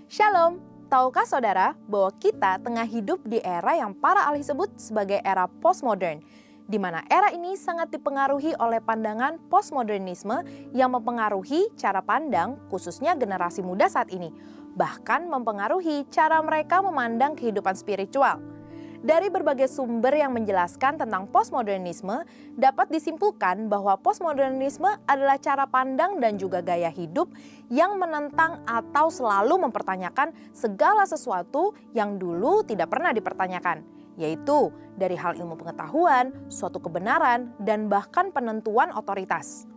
Shalom, tahukah saudara bahwa kita tengah hidup di era yang para ahli sebut sebagai era postmodern, di mana era ini sangat dipengaruhi oleh pandangan postmodernisme yang mempengaruhi cara pandang khususnya generasi muda saat ini, bahkan mempengaruhi cara mereka memandang kehidupan spiritual. Dari berbagai sumber yang menjelaskan tentang postmodernisme, dapat disimpulkan bahwa postmodernisme adalah cara pandang dan juga gaya hidup yang menentang atau selalu mempertanyakan segala sesuatu yang dulu tidak pernah dipertanyakan, yaitu dari hal ilmu pengetahuan, suatu kebenaran, dan bahkan penentuan otoritas.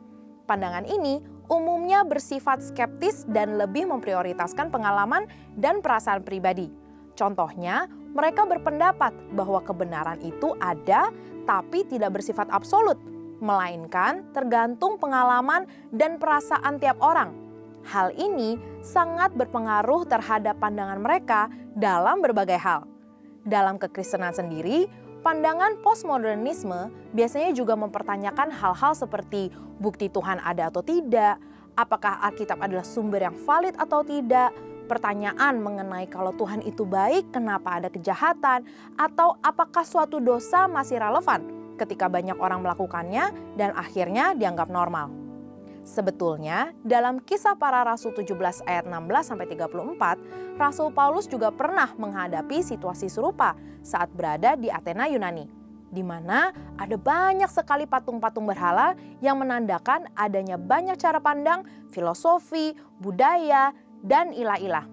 Pandangan ini umumnya bersifat skeptis dan lebih memprioritaskan pengalaman dan perasaan pribadi. Contohnya, mereka berpendapat bahwa kebenaran itu ada tapi tidak bersifat absolut, melainkan tergantung pengalaman dan perasaan tiap orang. Hal ini sangat berpengaruh terhadap pandangan mereka dalam berbagai hal. Dalam kekristenan sendiri, pandangan postmodernisme biasanya juga mempertanyakan hal-hal seperti bukti Tuhan ada atau tidak, apakah Alkitab adalah sumber yang valid atau tidak, pertanyaan mengenai kalau Tuhan itu baik, kenapa ada kejahatan, atau apakah suatu dosa masih relevan ketika banyak orang melakukannya dan akhirnya dianggap normal. Sebetulnya, dalam Kisah Para Rasul 17 ayat 16-34, Rasul Paulus juga pernah menghadapi situasi serupa saat berada di Athena, Yunani, di mana ada banyak sekali patung-patung berhala yang menandakan adanya banyak cara pandang, filosofi, budaya, dan ilah-ilah.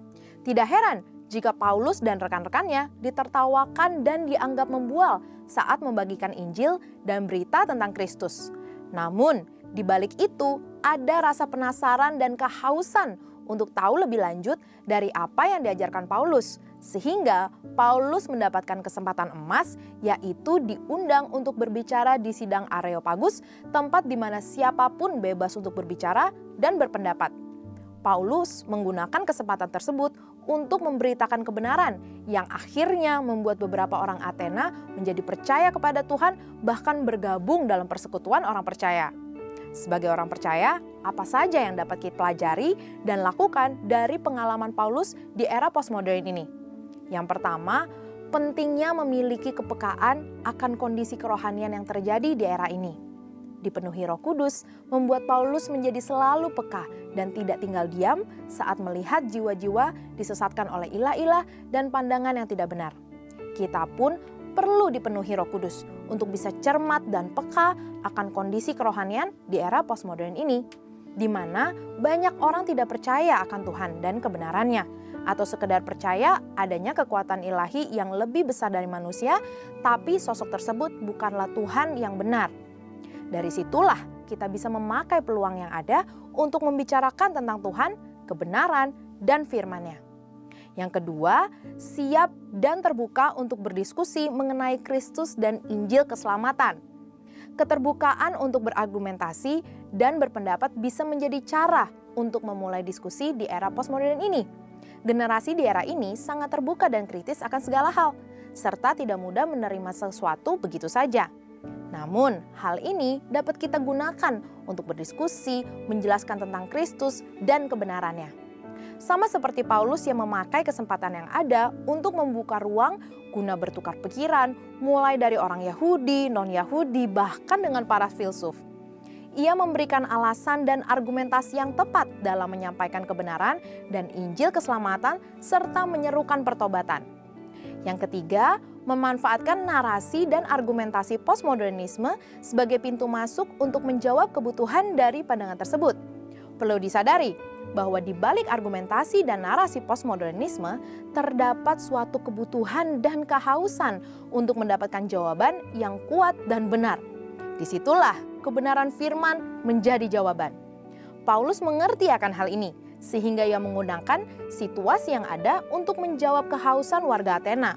Tidak heran jika Paulus dan rekan-rekannya ditertawakan dan dianggap membual saat membagikan Injil dan berita tentang Kristus. Namun, di balik itu ada rasa penasaran dan kehausan untuk tahu lebih lanjut dari apa yang diajarkan Paulus, sehingga Paulus mendapatkan kesempatan emas, yaitu diundang untuk berbicara di sidang Areopagus, tempat di mana siapapun bebas untuk berbicara dan berpendapat. Paulus menggunakan kesempatan tersebut untuk memberitakan kebenaran yang akhirnya membuat beberapa orang Athena menjadi percaya kepada Tuhan, bahkan bergabung dalam persekutuan orang percaya. Sebagai orang percaya, apa saja yang dapat kita pelajari dan lakukan dari pengalaman Paulus di era postmodern ini? Yang pertama, pentingnya memiliki kepekaan akan kondisi kerohanian yang terjadi di era ini. Dipenuhi Roh Kudus membuat Paulus menjadi selalu peka dan tidak tinggal diam saat melihat jiwa-jiwa disesatkan oleh ilah-ilah dan pandangan yang tidak benar. Kita pun perlu dipenuhi Roh Kudus untuk bisa cermat dan peka akan kondisi kerohanian di era postmodern ini, di mana banyak orang tidak percaya akan Tuhan dan kebenarannya, atau sekedar percaya adanya kekuatan ilahi yang lebih besar dari manusia, tapi sosok tersebut bukanlah Tuhan yang benar. Dari situlah kita bisa memakai peluang yang ada untuk membicarakan tentang Tuhan, kebenaran, dan firman-Nya. Yang kedua, siap dan terbuka untuk berdiskusi mengenai Kristus dan Injil keselamatan. Keterbukaan untuk berargumentasi dan berpendapat bisa menjadi cara untuk memulai diskusi di era postmodern ini. Generasi di era ini sangat terbuka dan kritis akan segala hal, serta tidak mudah menerima sesuatu begitu saja. Namun, hal ini dapat kita gunakan untuk berdiskusi, menjelaskan tentang Kristus dan kebenarannya. Sama seperti Paulus yang memakai kesempatan yang ada untuk membuka ruang guna bertukar pikiran, mulai dari orang Yahudi, non-Yahudi, bahkan dengan para filsuf. Ia memberikan alasan dan argumentasi yang tepat dalam menyampaikan kebenaran dan Injil keselamatan, serta menyerukan pertobatan. Yang ketiga, memanfaatkan narasi dan argumentasi postmodernisme sebagai pintu masuk untuk menjawab kebutuhan dari pandangan tersebut. Perlu disadari bahwa di balik argumentasi dan narasi postmodernisme terdapat suatu kebutuhan dan kehausan untuk mendapatkan jawaban yang kuat dan benar. Disitulah kebenaran firman menjadi jawaban. Paulus mengerti akan hal ini, sehingga ia menggunakan situasi yang ada untuk menjawab kehausan warga Athena.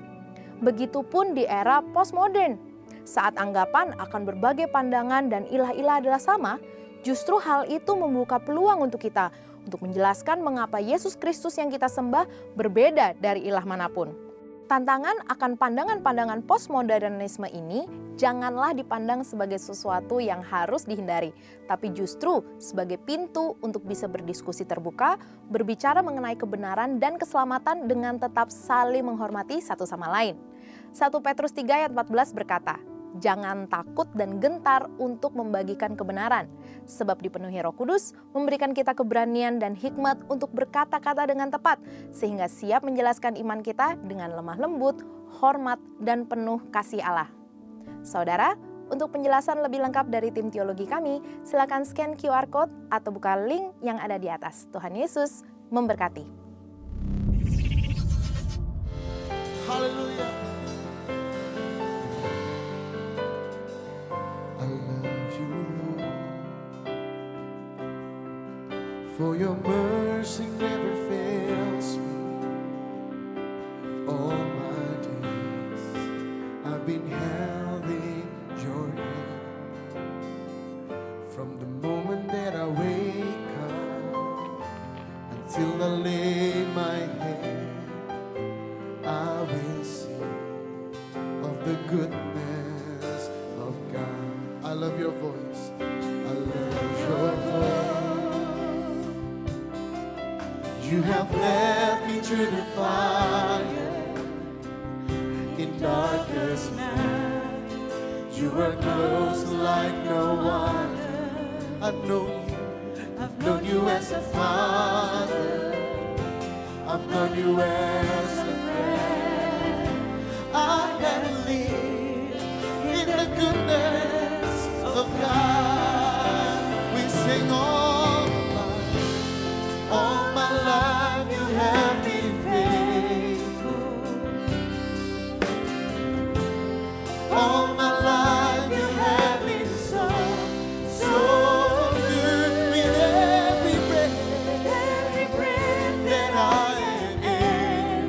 Begitupun di era postmodern, saat anggapan akan berbagai pandangan dan ilah-ilah adalah sama, justru hal itu membuka peluang untuk kita untuk menjelaskan mengapa Yesus Kristus yang kita sembah berbeda dari ilah manapun. Tantangan akan pandangan-pandangan postmodernisme ini janganlah dipandang sebagai sesuatu yang harus dihindari, tapi justru sebagai pintu untuk bisa berdiskusi terbuka, berbicara mengenai kebenaran dan keselamatan dengan tetap saling menghormati satu sama lain. 1 Petrus 3 ayat 14 berkata, "Jangan takut dan gentar untuk membagikan kebenaran, sebab dipenuhi Roh Kudus memberikan kita keberanian dan hikmat untuk berkata-kata dengan tepat, sehingga siap menjelaskan iman kita dengan lemah lembut, hormat, dan penuh kasih Allah." Saudara, untuk penjelasan lebih lengkap dari tim teologi kami, silakan scan QR Code atau buka link yang ada di atas. Tuhan Yesus memberkati. Haleluya. For your mercy never fails me. All my days I've been held in your hand. From the moment that I wake up until I lay my head, I will sing of the goodness of God. I love your voice. I love your voice. You have led me through the fire in darkest night. You are close like no other. I've known you as a father. I've known you as a friend. I have lived in the goodness of God. We sing all my life you have been faithful. All my life you have been so good. With every breath that I am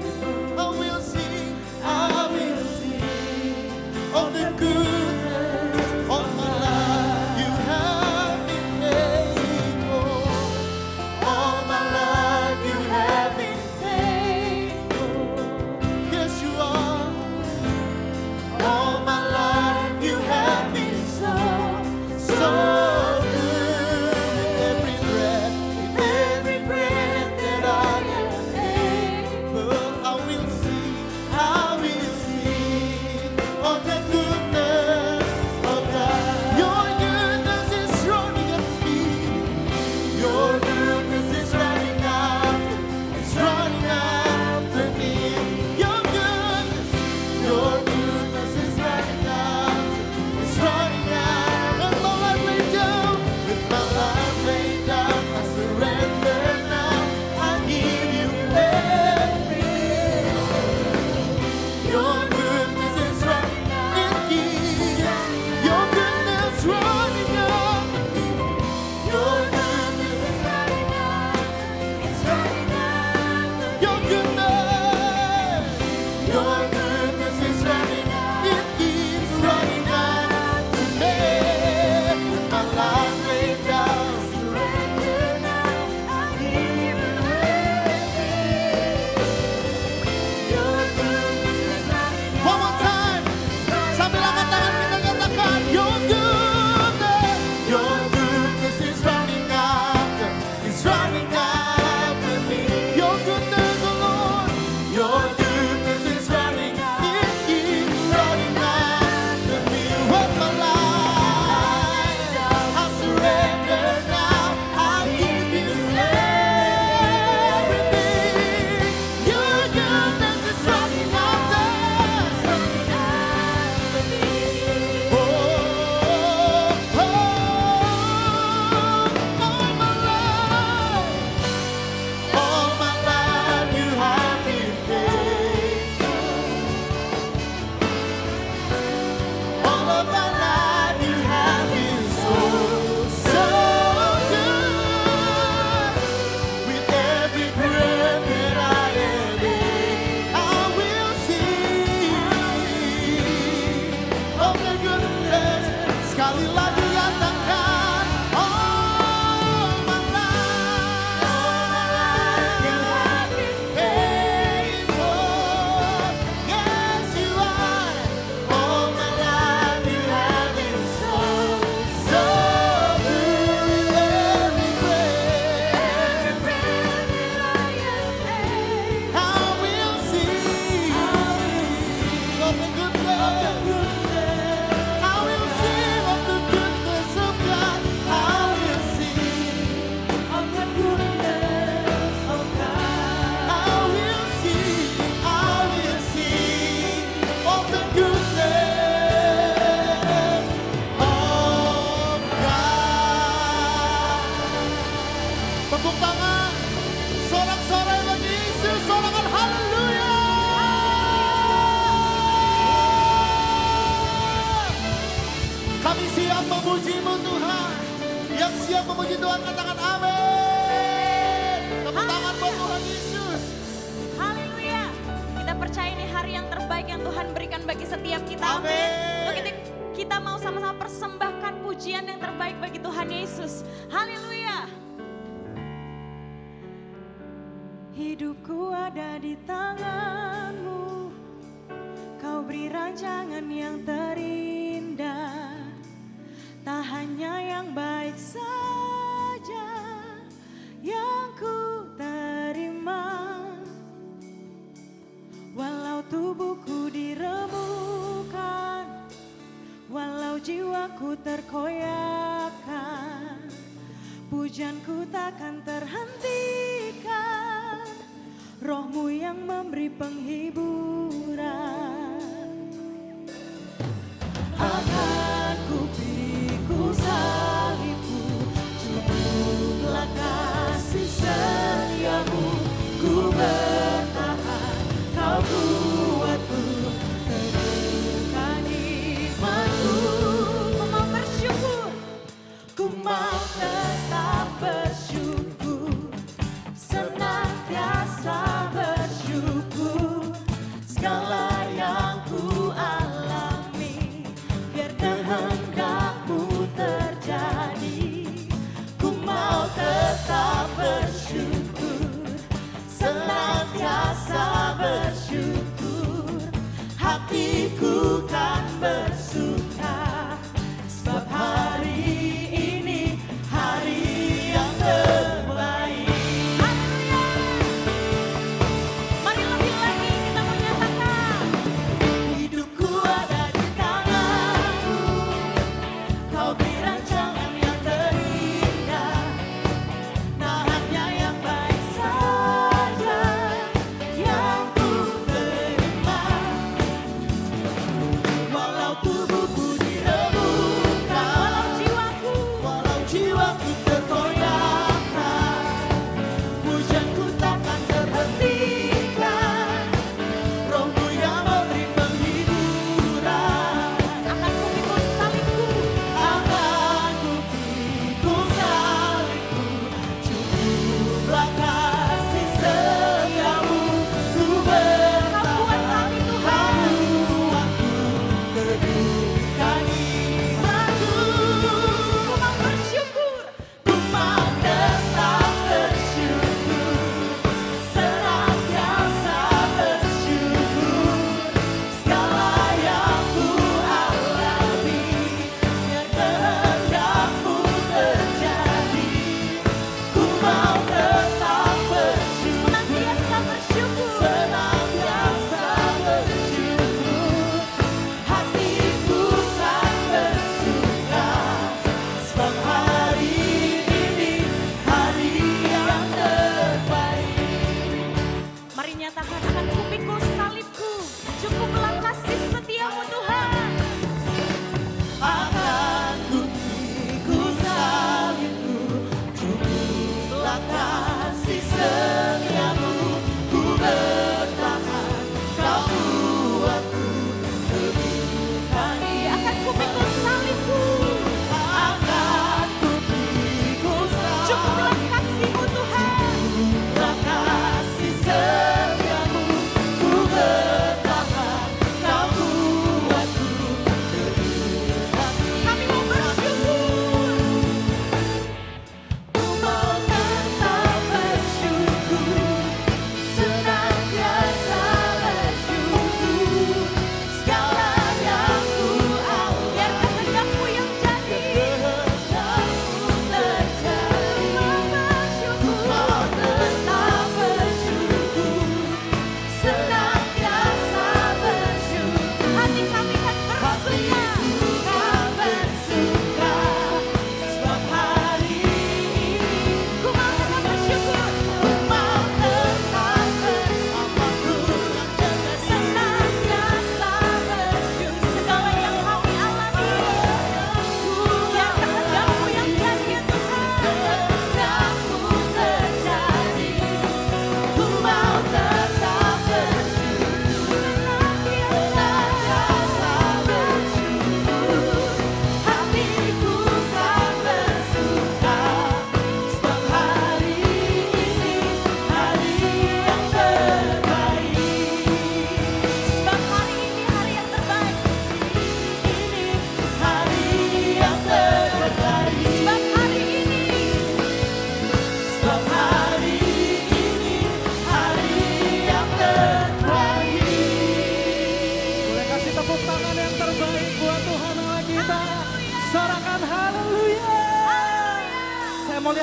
Tepuk tangan. Sorak-sorai bagi Yesus. Sorakan haleluya. Kami siap memuji-Mu Tuhan. Yang siap memuji Tuhan katakan amin. Tepuk tangan buat Tuhan Yesus. Haleluya. Kita percaya ini hari yang terbaik yang Tuhan berikan bagi setiap kita. Amin. Lalu kita mau sama-sama persembahkan pujian yang terbaik bagi Tuhan Yesus. Haleluya. Hidupku ada di tangan-Mu. Kau beri rancangan yang terindah. Tak hanya yang baik saja yang ku terima. Walau tubuhku diremukkan, walau jiwaku terkoyakkan, pujianku takkan terhentikan. Roh-Mu yang memberi penghiburan. Akan ku pikul salibku, cukuplah kasih setia-Mu. Ku bertahan, Kau kuatku, teguhkan imanku. Ku mau bersyukur, ku mau tetap bersyukur, senantiasa bersyukur. Segala yang ku alami, biar kehendak-Mu terjadi. Ku mau tetap bersyukur, senantiasa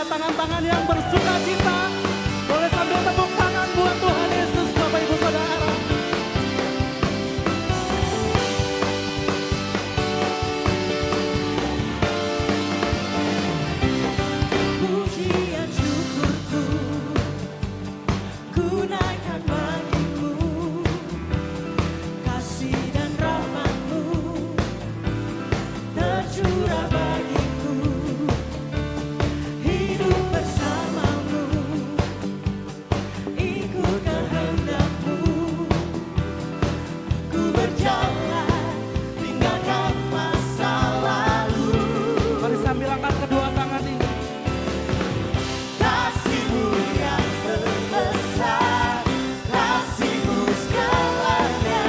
tangan-tangan yang bersuka cita. Boleh sambil tepuk tangan buat Tuhan Yesus, Bapak Ibu Saudara. Pujian syukurku ku naikkan bagimu, kasih dan rahmat-Mu tercurah bagiku, hidup bersama-Mu, ikut kehendak-Mu, ku berjalan tinggalkan masa lalu. Mari sambil angkat kedua tangan ini. Kasih-Mu yang sebesar, kasih-Mu segalanya,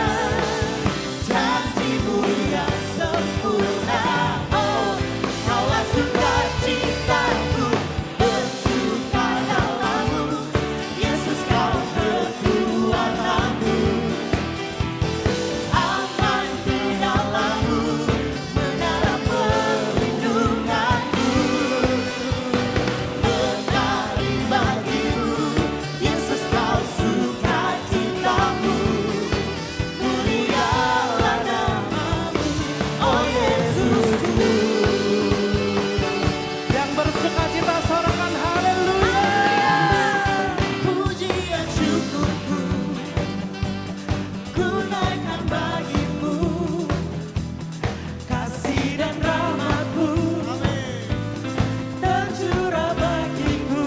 janji-Mu yang sempurna. Oh, Kaulah sukacitaku, bersuka dalam-Mu, Yesus Kau kekuatanku, aman di dalam-Mu, menara perlindunganku. Menari bagimu, Yesus Kau sukacitamu, mulialah nama-Mu, oh Yesusku. Yang bersuka cita sorakan haleluya. Pujian syukurku ku naikkan bagimu, kasih dan rahmat-Mu tercurah bagiku,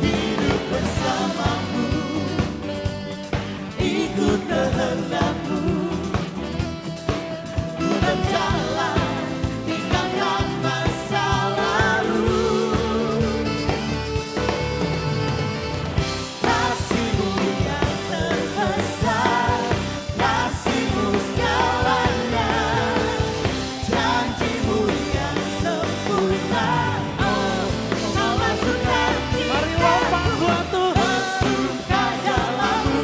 hidup bersama-Mu, ikut kehendak-Mu, ku berjalan tinggalkan masa lalu. Kasih-Mu yang terbesar, kasih-Mu segalanya, janji-Mu yang sempurna. Oh, Kaulah sukacitaku, Mari lompat buat Tuhan. bersuka dalam-Mu,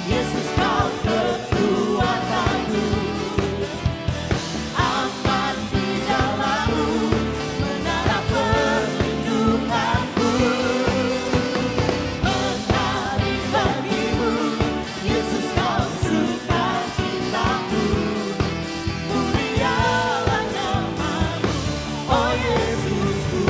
Yesus Kau kekuatanku, aman di dalam-Mu, menara perlindunganku. Menari bagimu, Yesus Kau sukacitaku, mulialah nama-Mu, oh Yesusku.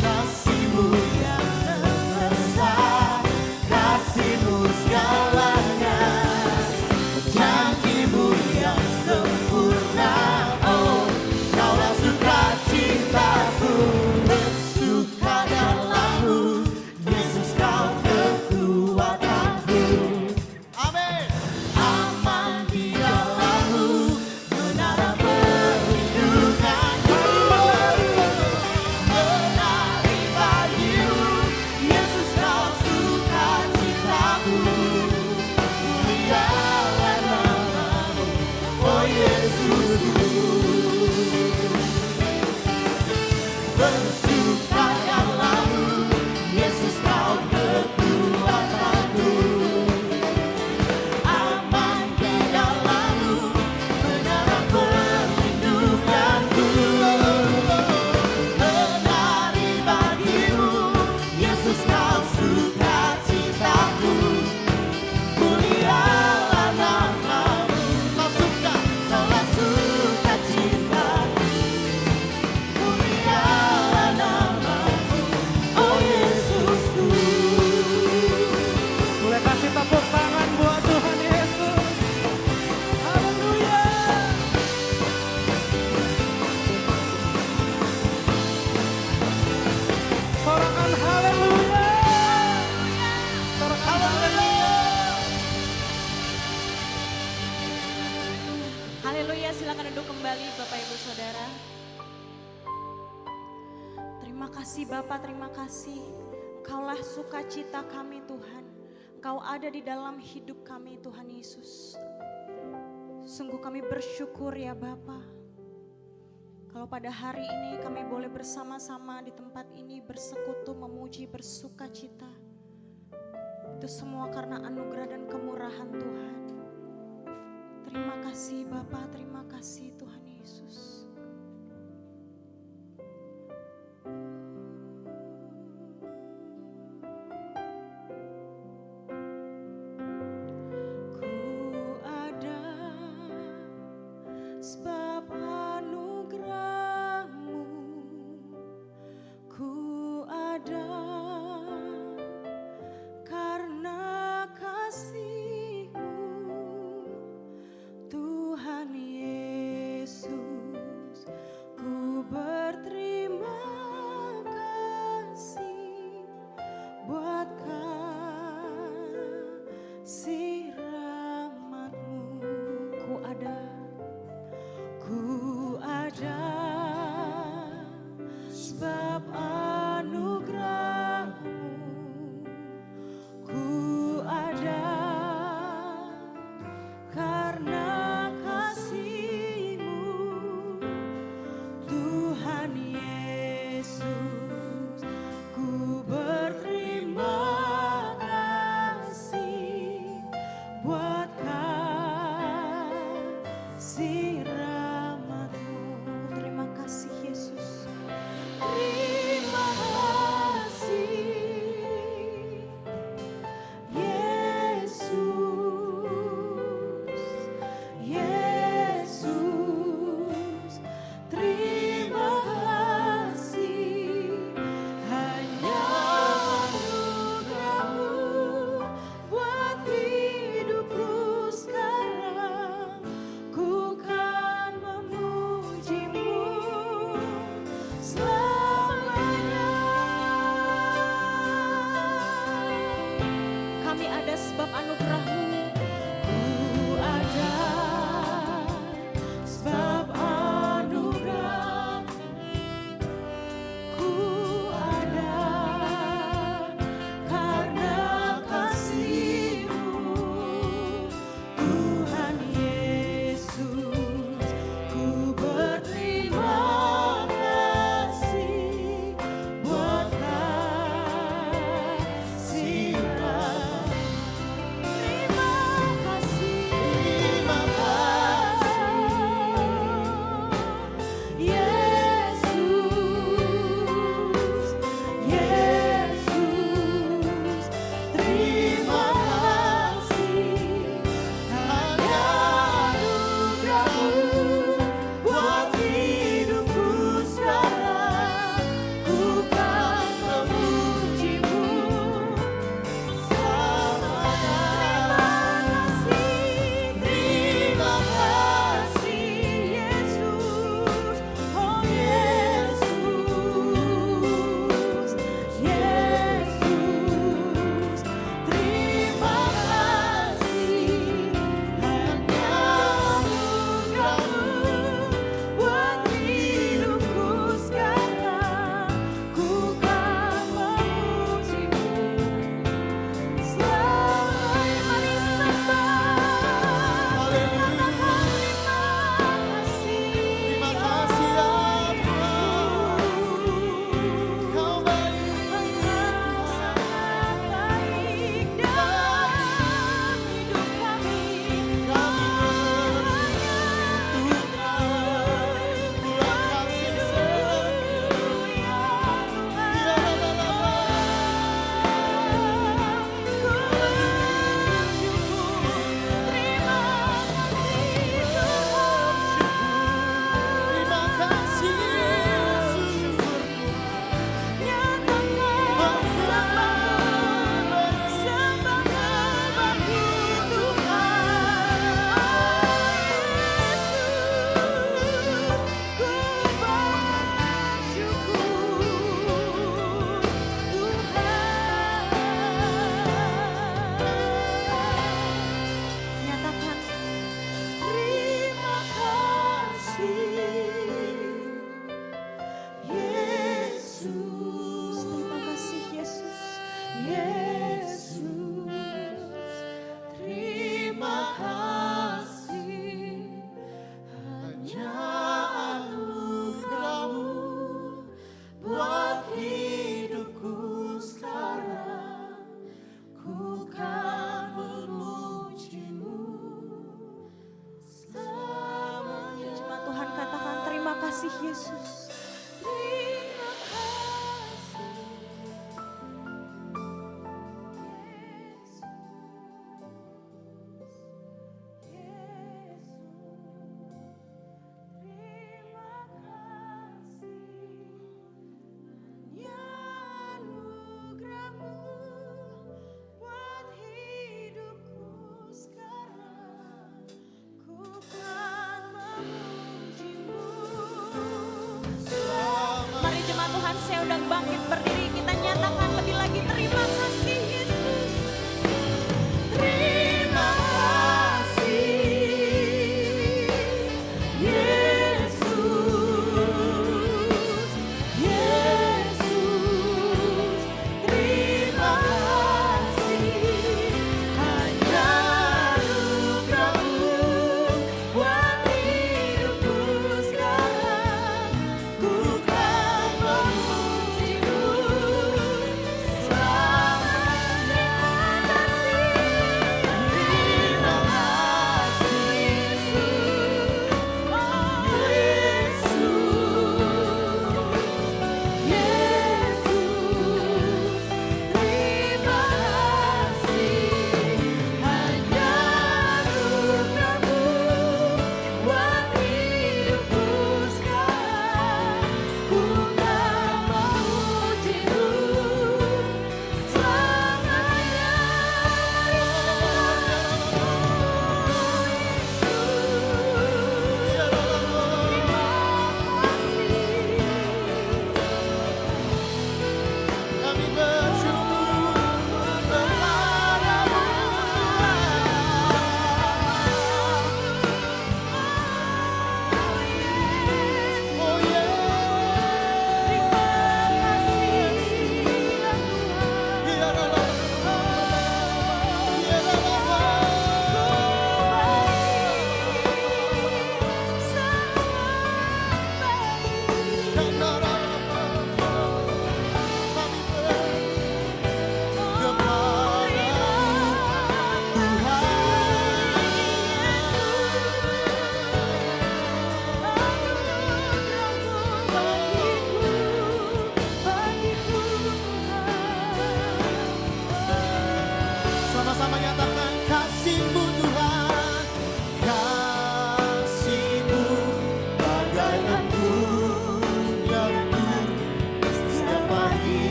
Kasih-Mu yang terbesar, kasih-Mu segalanya, janji-Mu yang sempurna. Oh, Kaulah sukacitaku, bersuka dalam-Mu, Yesus Kau kekuatanku. Amin. Aman di dalam-Mu, menara perlindunganku. Menari bagimu, Yesus Kau sukacitaku, mulialah nama-Mu, oh Yesusku. Bersuka dalam-Mu, Yesus Kau kekuatanku, aman di dalam-Mu, menara perlindunganku. Menari bagimu, Yesus Kau sukacitaku, mulialah nama-Mu. Kaulah sukacitaku, mulialah nama-Mu, oh Yesusku. Boleh kasih tepuk tangan buat Tuhan Yesus. Haleluya. Sorakan haleluya. Sorakan haleluya. Haleluya, silakan duduk kembali Bapak Ibu Saudara. Terima kasih Bapak, terima kasih. Kaulah sukacita kami Tuhan. Kau ada di dalam hidup kami Tuhan Yesus. Sungguh kami bersyukur ya Bapa. Kalau pada hari ini kami boleh bersama-sama di tempat ini bersekutu, memuji, bersuka cita. Itu semua karena anugerah dan kemurahan Tuhan. Terima kasih Bapa, terima kasih Tuhan Yesus. Ku ada sebab anugerah-Mu, ku ada karena kasih-Mu, Tuhan Yesus. Ku berterima kasih buat kasih rahmat-Mu. Ku ada sebab anugerah-Mu, ku ada karena kasih-Mu, Tuhan Yesus. Ku berterima kasih buat kasih rahmat-Mu. Terima kasih Yesus. Terima kasih Yesus. Yesus, terima kasih. Hanya anugerah-Mu buat hidupku sekarang. Ku kasih Yesus. Terima kasih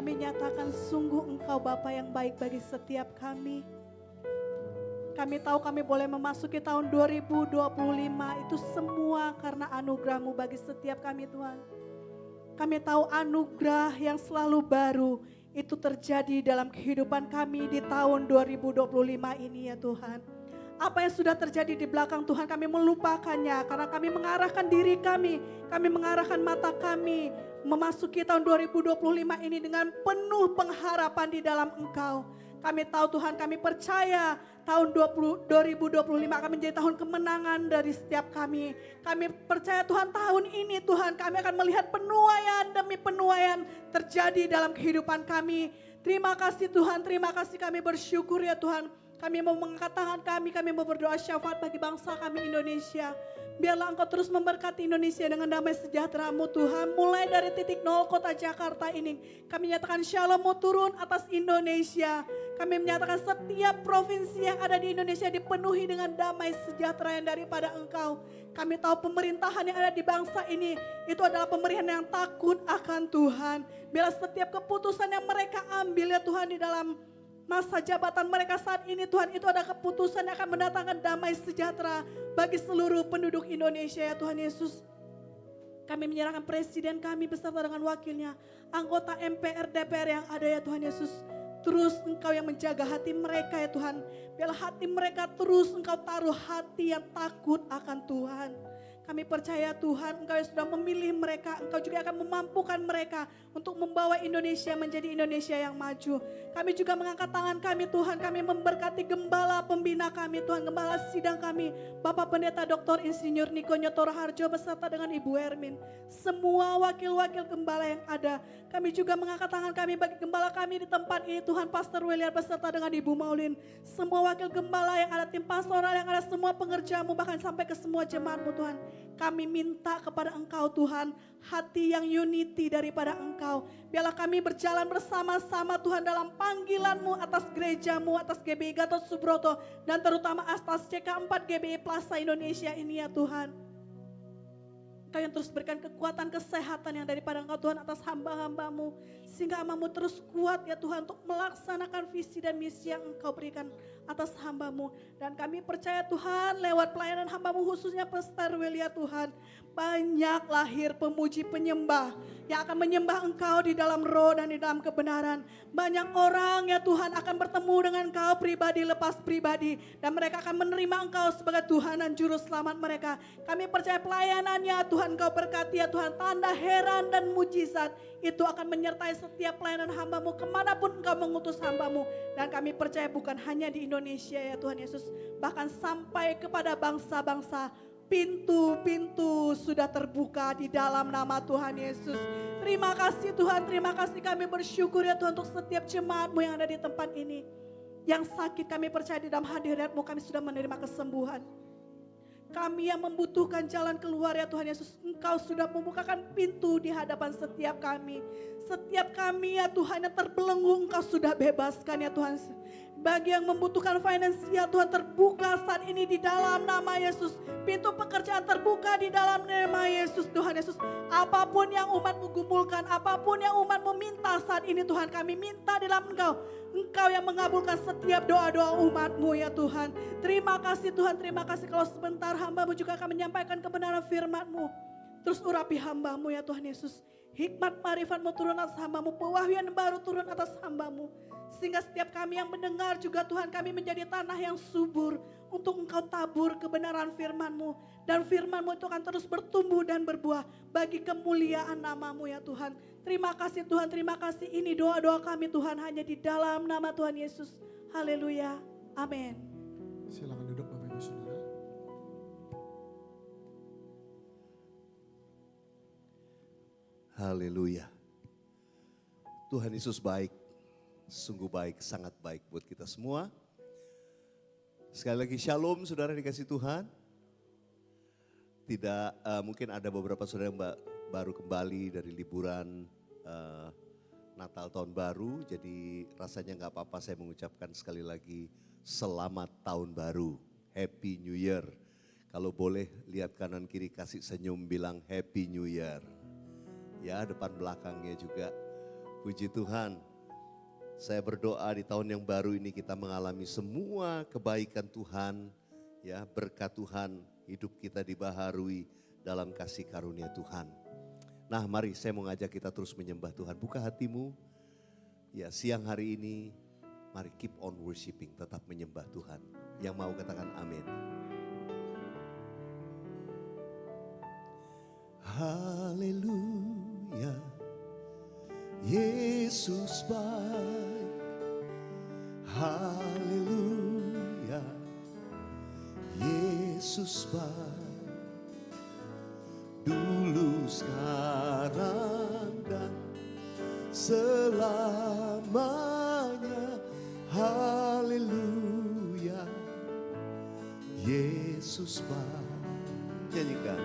kami nyatakan sungguh Engkau Bapa yang baik bagi setiap kami. Kami tahu kami boleh memasuki tahun 2025 itu semua karena anugerah-Mu bagi setiap kami Tuhan. Kami tahu anugerah yang selalu baru itu terjadi dalam kehidupan kami di tahun 2025 ini ya Tuhan. Apa yang sudah terjadi di belakang Tuhan kami melupakannya karena kami mengarahkan diri kami mengarahkan mata kami memasuki tahun 2025 ini dengan penuh pengharapan di dalam Engkau. Kami tahu Tuhan, kami percaya tahun 2025 akan menjadi tahun kemenangan dari setiap kami. Kami percaya Tuhan, tahun ini Tuhan kami akan melihat penuaian demi penuaian terjadi dalam kehidupan kami. Terima kasih Tuhan, terima kasih, kami bersyukur ya Tuhan. Kami mau mengangkat tangan kami mau berdoa syafaat bagi bangsa kami Indonesia. Biarlah Engkau terus memberkati Indonesia dengan damai sejahtera-Mu Tuhan. Mulai dari titik nol kota Jakarta ini. Kami nyatakan shalom-Mu turun atas Indonesia. Kami menyatakan setiap provinsi yang ada di Indonesia dipenuhi dengan damai sejahtera yang daripada Engkau. Kami tahu pemerintahan yang ada di bangsa ini itu adalah pemerintahan yang takut akan Tuhan. Biarlah setiap keputusan yang mereka ambil ya Tuhan di dalam masa jabatan mereka saat ini Tuhan, itu ada keputusan yang akan mendatangkan damai sejahtera bagi seluruh penduduk Indonesia ya Tuhan Yesus. Kami menyerahkan presiden kami beserta dengan wakilnya, anggota MPR DPR yang ada ya Tuhan Yesus. Terus Engkau yang menjaga hati mereka ya Tuhan. Biarlah hati mereka terus Engkau taruh hati yang takut akan Tuhan. Kami percaya Tuhan, Engkau yang sudah memilih mereka, Engkau juga akan memampukan mereka untuk membawa Indonesia menjadi Indonesia yang maju. Kami juga mengangkat tangan kami Tuhan, kami memberkati gembala pembina kami Tuhan, gembala sidang kami, Bapak Pendeta Dr. Insinyur Niko Nyotor Harjo beserta dengan Ibu Ermin. Semua wakil-wakil gembala yang ada, kami juga mengangkat tangan kami bagi gembala kami di tempat ini Tuhan, Pastor William beserta dengan Ibu Maulin. Semua wakil gembala yang ada, tim pastoral yang ada, semua pengerjamu bahkan sampai ke semua jemaatmu Tuhan. Kami minta kepada Engkau Tuhan, hati yang unity daripada Engkau. Biarlah kami berjalan bersama-sama Tuhan dalam panggilan-Mu atas gereja-Mu, atas GBI Gatot Subroto, dan terutama atas CK4 GBI Plaza Indonesia ini ya Tuhan. Engkau yang terus berikan kekuatan, kesehatan yang daripada Engkau Tuhan atas hamba-hamba-Mu. Sehingga hamba-Mu terus kuat ya Tuhan untuk melaksanakan visi dan misi yang Engkau berikan atas hamba-Mu. Dan kami percaya Tuhan lewat pelayanan hamba-Mu khususnya Pastor Will ya Tuhan. Banyak lahir pemuji penyembah yang akan menyembah Engkau di dalam roh dan di dalam kebenaran. Banyak orang ya Tuhan akan bertemu dengan Engkau pribadi lepas pribadi. Dan mereka akan menerima Engkau sebagai Tuhan dan Juru Selamat mereka. Kami percaya pelayanannya Tuhan Engkau berkati ya Tuhan. Tanda heran dan mujizat itu akan menyertai setiap pelayanan hamba-Mu kemanapun Engkau mengutus hamba-Mu. Dan kami percaya bukan hanya di Indonesia ya Tuhan Yesus. Bahkan sampai kepada bangsa-bangsa. Pintu-pintu sudah terbuka di dalam nama Tuhan Yesus. Terima kasih Tuhan, terima kasih, kami bersyukur ya Tuhan untuk setiap jemaat-Mu yang ada di tempat ini. Yang sakit kami percaya di dalam hadirat-Mu kami sudah menerima kesembuhan. Kami yang membutuhkan jalan keluar ya Tuhan Yesus, Engkau sudah membukakan pintu di hadapan setiap kami. Setiap kami ya Tuhan yang terbelenggu Engkau sudah bebaskan ya Tuhan. Bagi yang membutuhkan finansial Tuhan terbuka saat ini di dalam nama Yesus. Pintu pekerjaan terbuka di dalam nama Yesus Tuhan Yesus. Apapun yang umat-Mu gumulkan, apapun yang umat-Mu minta saat ini Tuhan, kami minta dalam Engkau. Engkau yang mengabulkan setiap doa-doa umat-Mu ya Tuhan. Terima kasih Tuhan, terima kasih kalau sebentar hamba-Mu juga akan menyampaikan kebenaran firman-Mu. Terus urapi hamba-Mu ya Tuhan Yesus. Hikmat marifat-Mu turun atas hamba-Mu, pewahyuan baru turun atas hamba-Mu. Sehingga setiap kami yang mendengar juga Tuhan, kami menjadi tanah yang subur untuk Engkau tabur kebenaran firman-Mu. Dan firman-Mu itu akan terus bertumbuh dan berbuah bagi kemuliaan nama-Mu ya Tuhan. Terima kasih Tuhan, terima kasih. Ini doa-doa kami Tuhan hanya di dalam nama Tuhan Yesus. Haleluya. Amin. Silakan duduk Bapak Ibu Saudara. Haleluya. Tuhan Yesus baik, sungguh baik, sangat baik buat kita semua. Sekali lagi shalom saudara dikasih Tuhan. Tidak, mungkin ada beberapa saudara yang baru kembali dari liburan Natal tahun baru. Jadi rasanya gak apa-apa saya mengucapkan sekali lagi selamat tahun baru, Happy New Year. Kalau boleh lihat kanan kiri kasih senyum bilang Happy New Year. Ya depan belakangnya juga Puji Tuhan. Saya berdoa di tahun yang baru ini kita mengalami semua kebaikan Tuhan, ya, berkat Tuhan, hidup kita dibaharui dalam kasih karunia Tuhan. Nah, mari saya mau ngajak kita terus menyembah Tuhan. Buka hatimu. Ya, siang hari ini mari keep on worshiping, tetap menyembah Tuhan. Yang mau katakan amin. Haleluya. Yesus baik. Haleluya. Yesus baik. Dulu, sekarang, dan selamanya. Haleluya. Yesus baik. Nyanyikan.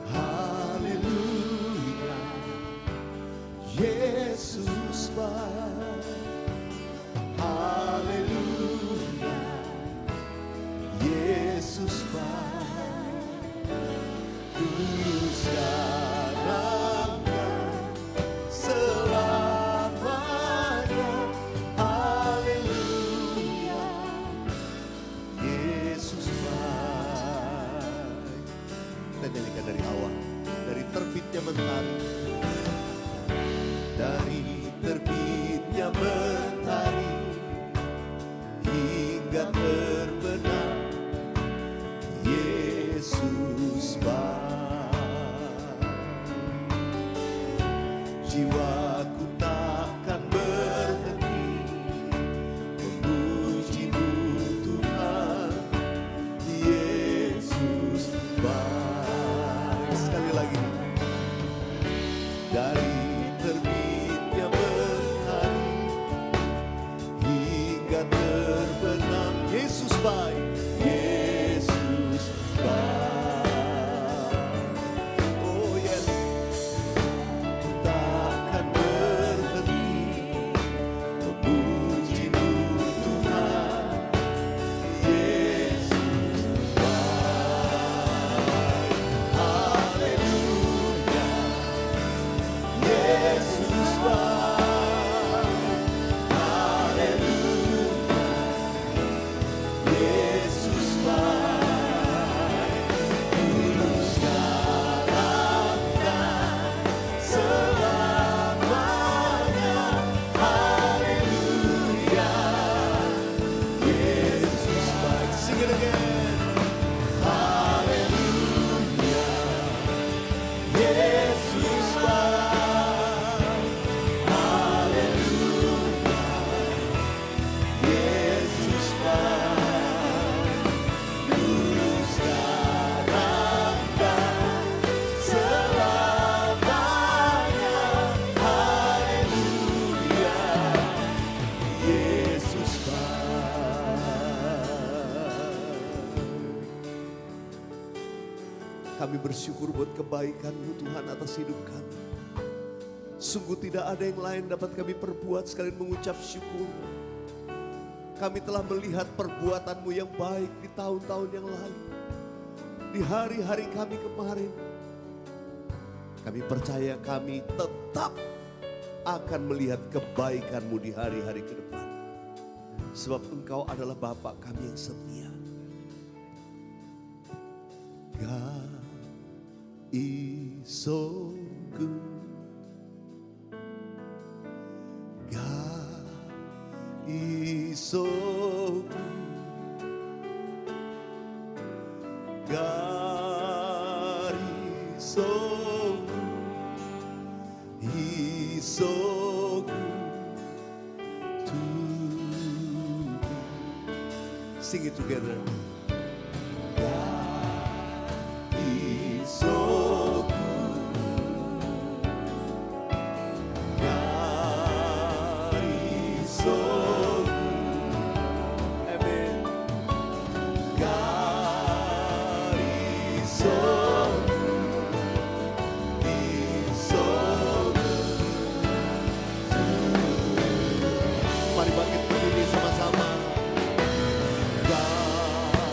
Haleluya. Yesus baik. Haleluya. Yesus baik. Dulu, sekarang, dan selamanya. Haleluya. Yesus baik. Kita nyanyikan dari awal, dari terbitnya mentari. Dari terbitnya mentari hingga terbenam, Yesus baik. Jiwaku takkan berhenti memuji-Mu Tuhan, Yesus baik. Sekali lagi. Dari terbitnya mentari hingga terbenam, Yesus baik. Yesus baik. Oh yes. Takkan berhenti memuji-Mu Tuhan, Yesus baik. Haleluya. Yesus baik. Haleluya. Yesus baik. Dulu, sekarang, dan selamanya. Haleluya. Yesus baik. Sing it again. Haleluya. Yesus baik. Haleluya. Yesus baik. Dulu, sekarang, dan selamanya. Haleluya. Yesus baik. Kami bersyukur buat kebaikan-Mu Tuhan atas hidup kami. Sungguh tidak ada yang lain dapat kami perbuat sekalian mengucap syukur. Kami telah melihat perbuatan-Mu yang baik di tahun-tahun yang lalu. Di hari-hari kami kemarin. Kami percaya kami tetap akan melihat kebaikan-Mu di hari-hari ke depan. Sebab Engkau adalah Bapa kami yang setia. God is so good. God is so good. God is so good. He's so good to me. Sing it together. God is so good. God is so good. Amen. God is so good. He's so good to me. Mari bangkit berdiri sama-sama. God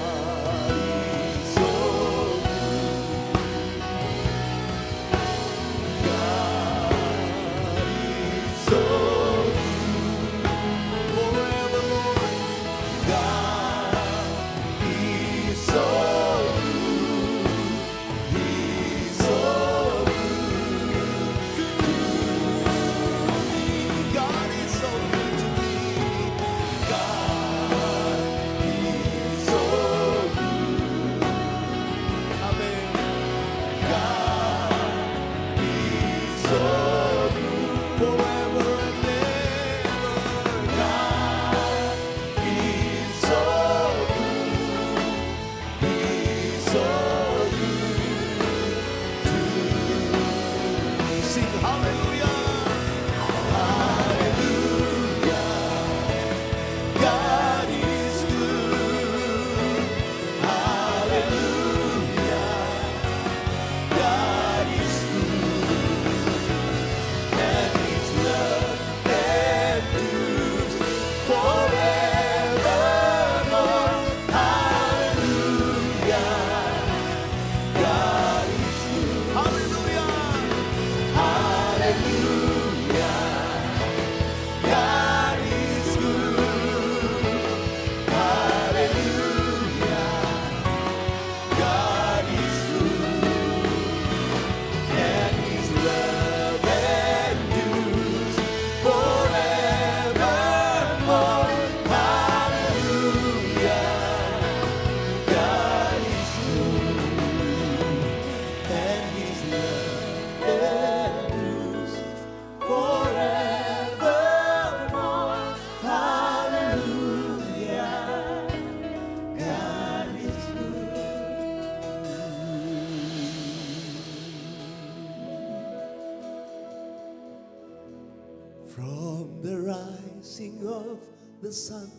From the rising of the sun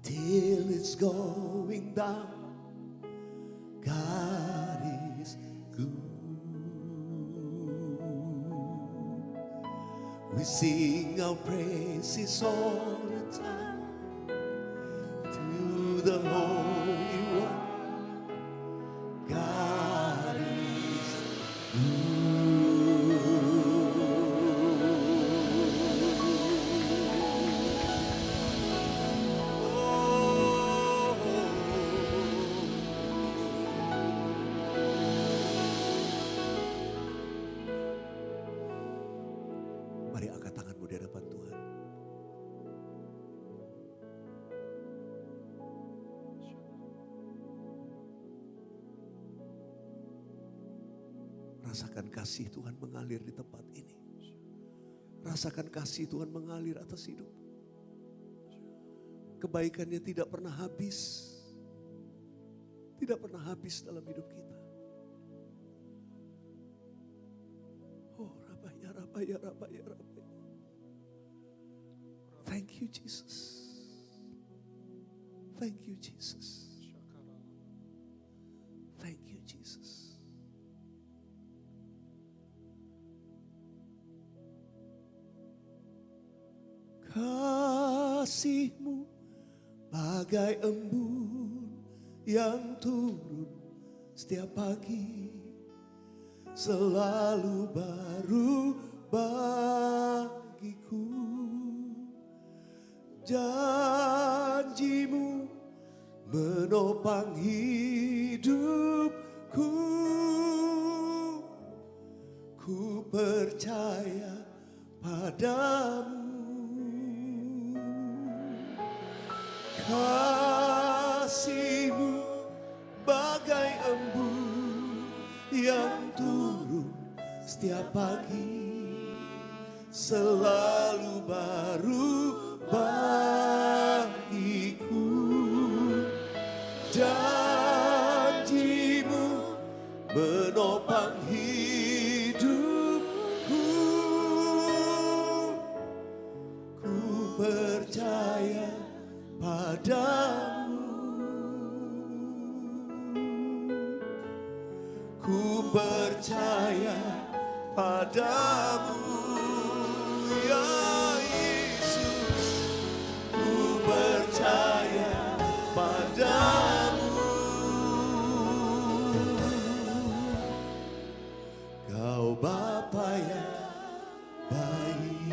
till it's going down, God is good. We sing our praises all the time to the Holy One. God is Mari angkat tanganmu di hadapan Tuhan. Rasakan kasih Tuhan mengalir di tempat ini. Rasakan kasih Tuhan mengalir atas hidup. Kebaikannya tidak pernah habis. Tidak pernah habis dalam hidup kita. Oh, rabaya, rabaya, rabaya, rabaya. Thank you, Jesus. Thank you, Jesus. Thank you, Jesus. Kasih-Mu bagai embun yang turun setiap pagi, selalu baru bagiku. Janji-Mu menopang hidupku. Ku percaya padamu. Kasih-Mu bagai embun yang turun setiap pagi, selalu baru bagiku. Janji-Mu menopang hidupku. Ku percaya padamu. Ku percaya padamu, ya Yesus. Ku percaya padamu. Kau Bapa yang baik.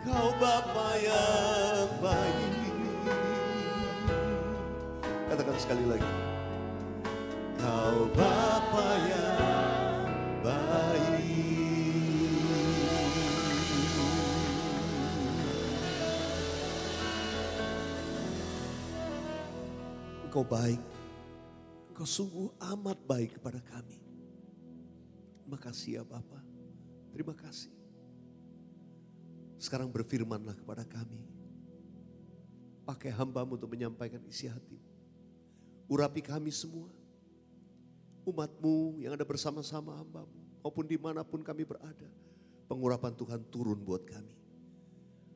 Kau Bapa yang baik. Katakan sekali lagi. Kau Bapa yang baik. Engkau baik. Engkau sungguh amat baik kepada kami. Terima kasih ya Bapa. Terima kasih. Sekarang berfirmanlah kepada kami. Pakai hamba-Mu untuk menyampaikan isi hati. Urapi kami semua. Umat-Mu yang ada bersama-sama hamba-Mu. Maupun dimanapun kami berada. Pengurapan Tuhan turun buat kami.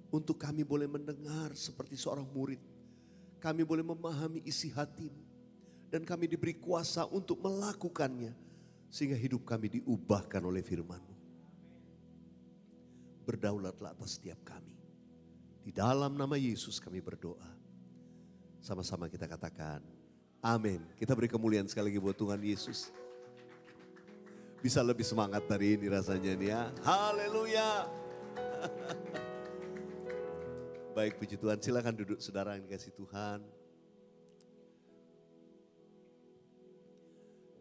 Untuk kami boleh mendengar seperti seorang murid. Kami boleh memahami isi hati-Mu. Dan kami diberi kuasa untuk melakukannya. Sehingga hidup kami diubahkan oleh firman-Mu. Berdaulatlah atas setiap kami. Di dalam nama Yesus kami berdoa. Sama-sama kita katakan, amin. Kita beri kemuliaan sekali lagi buat Tuhan Yesus. Bisa lebih semangat hari ini rasanya nih ya. Haleluya. Baik, puji Tuhan. Silakan duduk saudara yang dikasih Tuhan.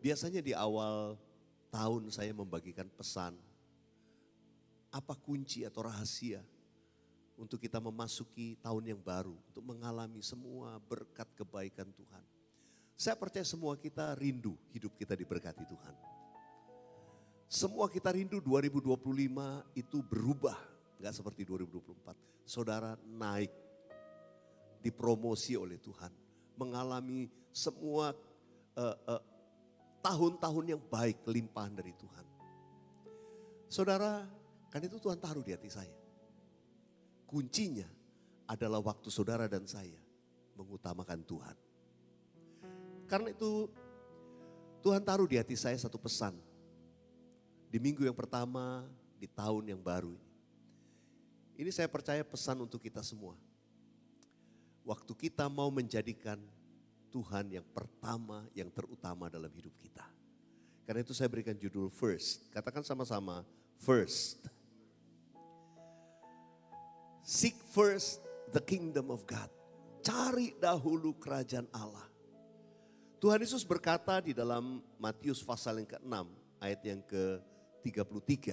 Biasanya di awal tahun saya membagikan pesan. Apa kunci atau rahasia untuk kita memasuki tahun yang baru. Untuk mengalami semua berkat kebaikan Tuhan. Saya percaya semua kita rindu hidup kita diberkati Tuhan. Semua kita rindu 2025 itu berubah. Gak seperti 2024. Saudara naik. Dipromosi oleh Tuhan. Mengalami semua tahun-tahun yang baik, limpahan dari Tuhan. Saudara, kan itu Tuhan taruh di hati saya. Kuncinya adalah waktu saudara dan saya mengutamakan Tuhan. Karena itu Tuhan taruh di hati saya satu pesan. Di minggu yang pertama, di tahun yang baru ini. Ini saya percaya pesan untuk kita semua. Waktu kita mau menjadikan Tuhan yang pertama, yang terutama dalam hidup kita. Karena itu saya berikan judul first. Katakan sama-sama, first. Seek first the kingdom of God. Cari dahulu kerajaan Allah. Tuhan Yesus berkata di dalam Matius pasal yang ke-6 ayat yang ke-33.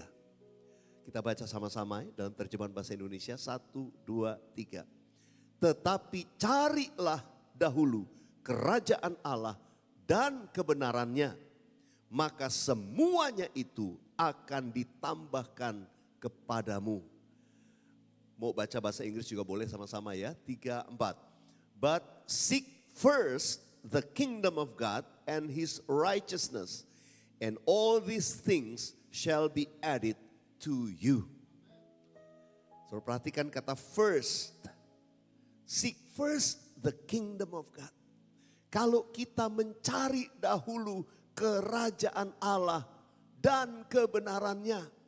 Kita baca sama-sama dalam terjemahan bahasa Indonesia 1, 2, 3. Tetapi carilah dahulu kerajaan Allah dan kebenarannya. Maka semuanya itu akan ditambahkan kepadamu. Mau baca bahasa Inggris juga boleh sama-sama ya. 3, 4. But seek first the kingdom of God and his righteousness. And all these things shall be added to you. So perhatikan kata first. Seek first the kingdom of God. Kalau kita mencari dahulu kerajaan Allah dan kebenarannya.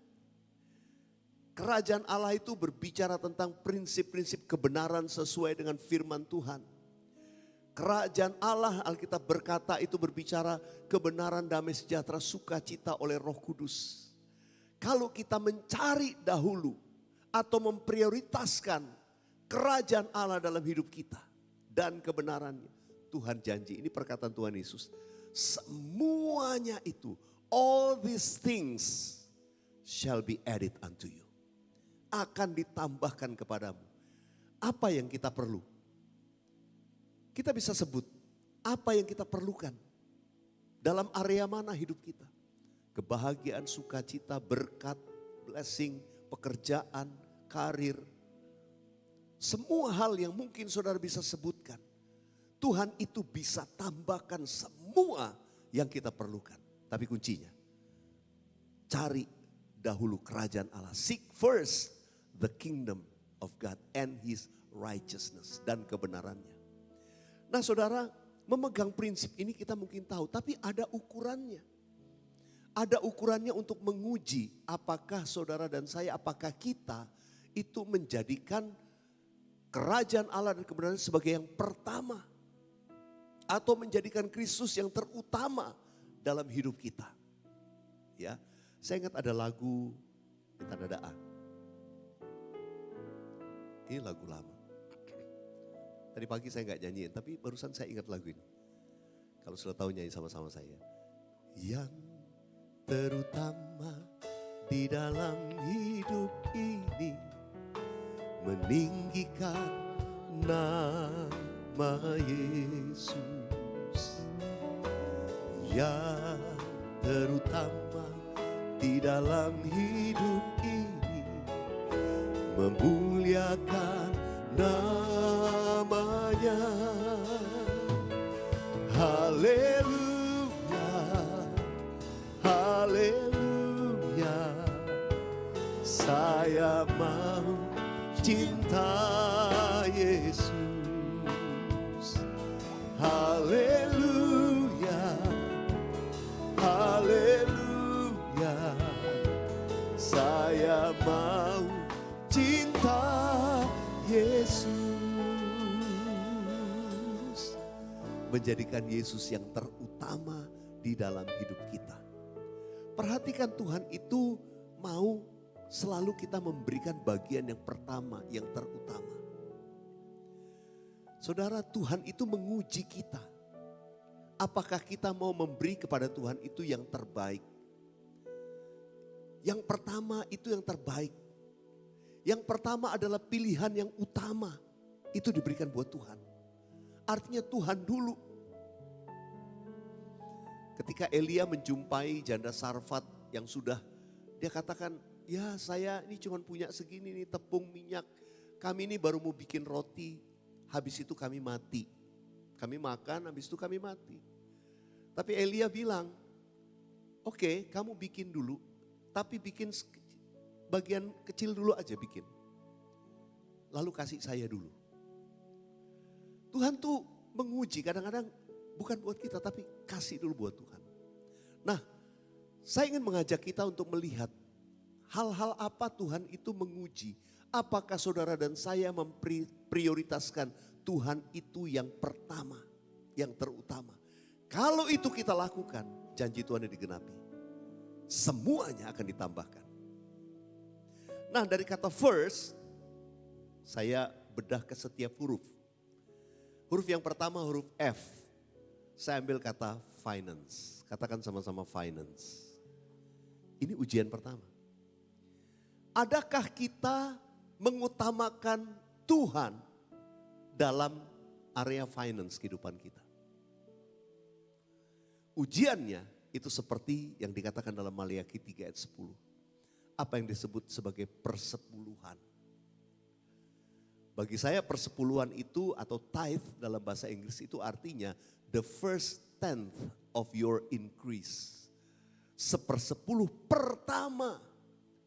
Kerajaan Allah itu berbicara tentang prinsip-prinsip kebenaran sesuai dengan firman Tuhan. Kerajaan Allah, Alkitab berkata, itu berbicara kebenaran, damai sejahtera, sukacita oleh Roh Kudus. Kalau kita mencari dahulu atau memprioritaskan kerajaan Allah dalam hidup kita dan kebenarannya, Tuhan janji, ini perkataan Tuhan Yesus, semuanya itu, all these things shall be added unto you. Akan ditambahkan kepadamu. Apa yang kita perlu? Kita bisa sebut apa yang kita perlukan dalam area mana hidup kita. Kebahagiaan, sukacita, berkat, blessing, pekerjaan, karir. Semua hal yang mungkin saudara bisa sebutkan. Tuhan itu bisa tambahkan semua yang kita perlukan. Tapi kuncinya, cari dahulu kerajaan Allah. Seek first the kingdom of God and his righteousness dan kebenarannya. Nah saudara, memegang prinsip ini kita mungkin tahu, tapi ada ukurannya. Ada ukurannya untuk menguji apakah saudara dan saya, apakah kita itu menjadikan kerajaan Allah dan kebenaran sebagai yang pertama. Atau menjadikan Kristus yang terutama dalam hidup kita. Ya, saya ingat ada lagu minta nada A. Ini lagu lama. Tadi pagi saya nggak nyanyiin, tapi barusan saya ingat lagu ini. Kalau sudah tahu nyanyi sama-sama saya. Yang terutama di dalam hidup ini meninggikan nama Yesus. Yang terutama di dalam hidup ini memuliakan namanya. Haleluya, haleluya. Saya mau cinta Yesus. Haleluya, haleluya. Saya mau cinta Yesus. Menjadikan Yesus yang terutama di dalam hidup kita. Perhatikan, Tuhan itu mau selalu kita memberikan bagian yang pertama, yang terutama. Saudara, Tuhan itu menguji kita. Apakah kita mau memberi kepada Tuhan itu yang terbaik? Yang pertama itu yang terbaik. Yang pertama adalah pilihan yang utama. Itu diberikan buat Tuhan. Artinya Tuhan dulu. Ketika Elia menjumpai janda Sarfat yang sudah, dia katakan, ya saya ini cuma punya segini nih tepung minyak. Kami ini baru mau bikin roti, habis itu kami mati. Kami makan, habis itu kami mati. Tapi Elia bilang, Oke, kamu bikin dulu, tapi bikin bagian kecil dulu aja bikin. Lalu kasih saya dulu. Tuhan tuh menguji kadang-kadang bukan buat kita tapi kasih dulu buat Tuhan. Nah, saya ingin mengajak kita untuk melihat hal-hal apa Tuhan itu menguji. Apakah saudara dan saya memprioritaskan Tuhan itu yang pertama, yang terutama. Kalau itu kita lakukan, janji Tuhan yang digenapi. Semuanya akan ditambahkan. Nah, dari kata first, saya bedah ke setiap huruf. Huruf yang pertama huruf F. Saya ambil kata finance. Katakan sama-sama finance. Ini ujian pertama. Adakah kita mengutamakan Tuhan dalam area finance kehidupan kita? Ujiannya itu seperti yang dikatakan dalam Maliaki 3 ayat 10. Apa yang disebut sebagai persepuluhan. Bagi saya persepuluhan itu atau tithe dalam bahasa Inggris itu artinya the first tenth of your increase. 1/10 pertama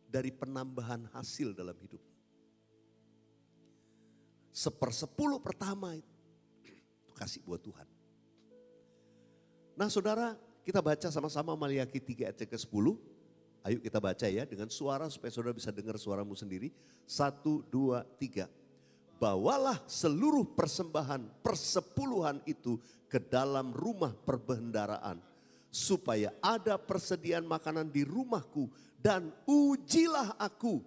dari penambahan hasil dalam hidup. 1/10 pertama itu kasih buat Tuhan. Nah saudara, kita baca sama-sama Maliaki 3 ayat ke-10. Ayo kita baca ya dengan suara supaya saudara bisa dengar suaramu sendiri. 1, 2, 3. Bawalah seluruh persembahan persepuluhan itu ke dalam rumah perbendaharaan. Supaya ada persediaan makanan di rumahku dan ujilah aku.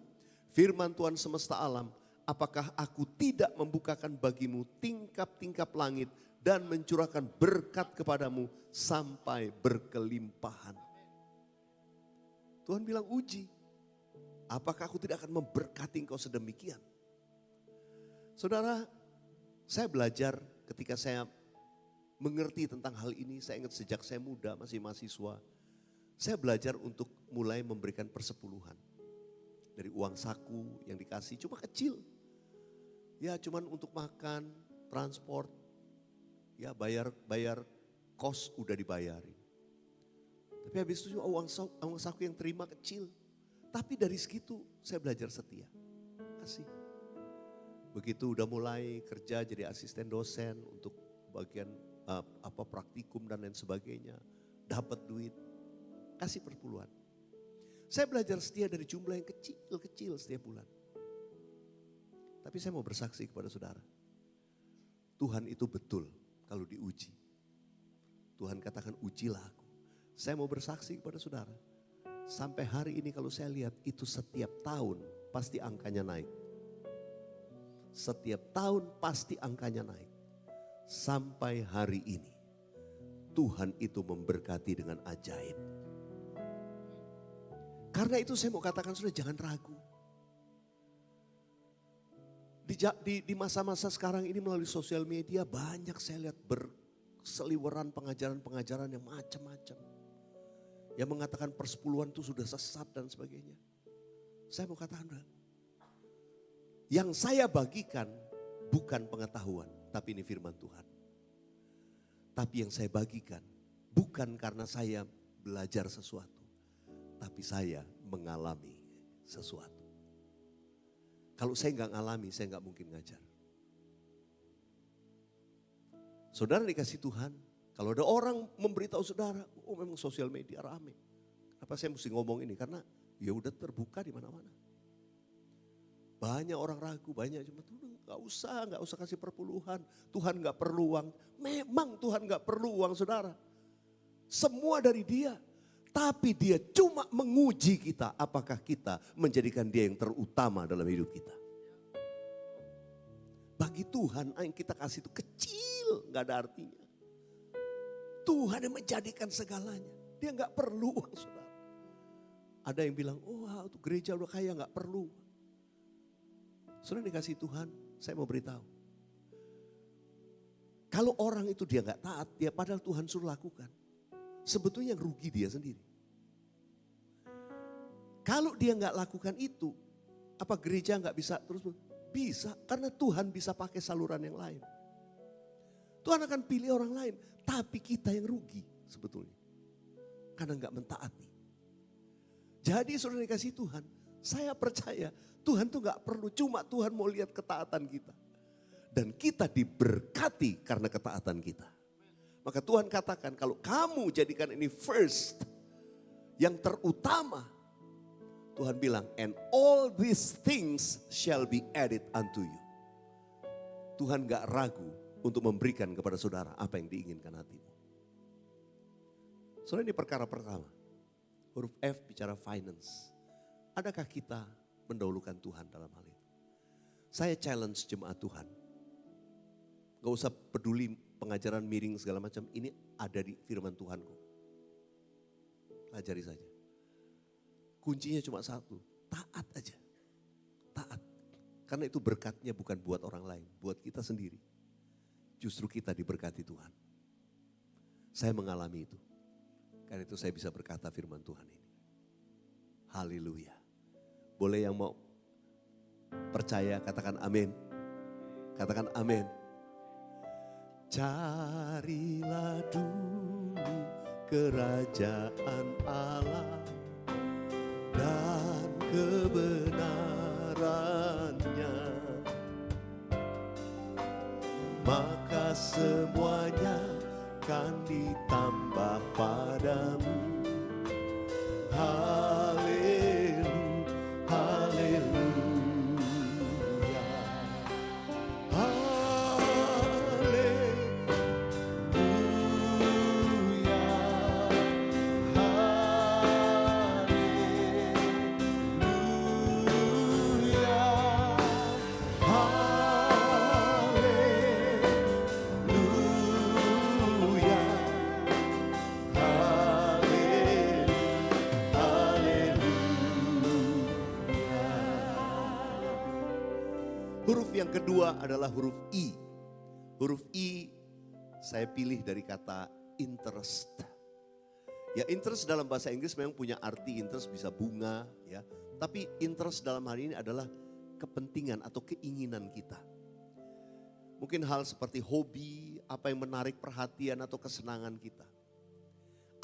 Firman Tuhan semesta alam, apakah aku tidak membukakan bagimu tingkap-tingkap langit dan mencurahkan berkat kepadamu sampai berkelimpahan. Tuhan bilang uji, apakah aku tidak akan memberkati engkau sedemikian? Saudara, saya belajar ketika saya mengerti tentang hal ini, saya ingat sejak saya muda, masih mahasiswa. Saya belajar untuk mulai memberikan persepuluhan. Dari uang saku yang dikasih, cuma kecil. Ya cuman untuk makan, transport, ya bayar kos udah dibayarin. Tapi habis itu uang saku yang terima kecil. Tapi dari segitu saya belajar setia. Kasih. Begitu udah mulai kerja jadi asisten dosen untuk bagian praktikum dan lain sebagainya. Dapat duit, kasih perpuluhan. Saya belajar setia dari jumlah yang kecil-kecil setiap bulan. Tapi saya mau bersaksi kepada saudara. Tuhan itu betul kalau diuji. Tuhan katakan ujilah aku. Saya mau bersaksi kepada saudara. Sampai hari ini kalau saya lihat itu setiap tahun pasti angkanya naik. Setiap tahun pasti angkanya naik. Sampai hari ini Tuhan itu memberkati dengan ajaib. Karena itu saya mau katakan sudah jangan ragu. Di masa-masa sekarang ini melalui sosial media banyak saya lihat berseliweran pengajaran-pengajaran yang macam-macam. Yang mengatakan persepuluhan itu sudah sesat dan sebagainya. Saya mau katakan, yang saya bagikan bukan pengetahuan, tapi ini firman Tuhan. Tapi yang saya bagikan bukan karena saya belajar sesuatu, tapi saya mengalami sesuatu. Kalau saya nggak ngalami, saya nggak mungkin ngajar. Saudara dikasih Tuhan, kalau ada orang memberitahu saudara, oh memang sosial media rame. Kenapa saya mesti ngomong ini? Karena ya udah terbuka di mana-mana. Banyak orang ragu, banyak cuma nggak usah kasih perpuluhan. Tuhan nggak perlu uang. Memang Tuhan nggak perlu uang saudara. Semua dari Dia. Tapi Dia cuma menguji kita. Apakah kita menjadikan Dia yang terutama dalam hidup kita. Bagi Tuhan yang kita kasih itu kecil, nggak ada artinya. Tuhan yang menjadikan segalanya. Dia nggak perlu uang saudara. Ada yang bilang, oh itu gereja udah kaya nggak perlu. Sudah dikasih Tuhan, saya mau beritahu. Kalau orang itu dia nggak taat, dia padahal Tuhan suruh lakukan. Sebetulnya yang rugi dia sendiri. Kalau dia nggak lakukan itu, apa gereja nggak bisa terus? Bisa, karena Tuhan bisa pakai saluran yang lain. Tuhan akan pilih orang lain, tapi kita yang rugi sebetulnya. karena nggak mentaati. Jadi saudara dikasih Tuhan, saya percaya Tuhan tuh nggak perlu, cuma Tuhan mau lihat ketaatan kita. Dan kita diberkati karena ketaatan kita. Maka Tuhan katakan kalau kamu jadikan ini first, yang terutama, Tuhan bilang, and all these things shall be added unto you. Tuhan gak ragu untuk memberikan kepada saudara apa yang diinginkan hatimu. Saudara, ini perkara pertama. Huruf F bicara finance. Adakah kita mendahulukan Tuhan dalam hal itu? Saya challenge jemaat Tuhan. Gak usah peduli pengajaran miring segala macam. Ini ada di firman Tuhan kok. Pelajari saja. Kuncinya cuma satu, taat aja. Taat. Karena itu berkatnya bukan buat orang lain, buat kita sendiri. Justru kita diberkati Tuhan. Saya mengalami itu. Karena itu saya bisa berkata firman Tuhan ini. Haleluya. Boleh yang mau percaya katakan amin. Katakan amin. Carilah dulu kerajaan Allah dan kebenarannya, maka semuanya kan ditambah padamu. Haleluya, haleluya, huruf yang kedua adalah huruf I. Huruf I saya pilih dari kata interest. Ya, interest dalam bahasa Inggris memang punya arti interest bisa bunga ya. Tapi interest dalam hal ini adalah kepentingan atau keinginan kita. Mungkin hal seperti hobi, apa yang menarik perhatian atau kesenangan kita.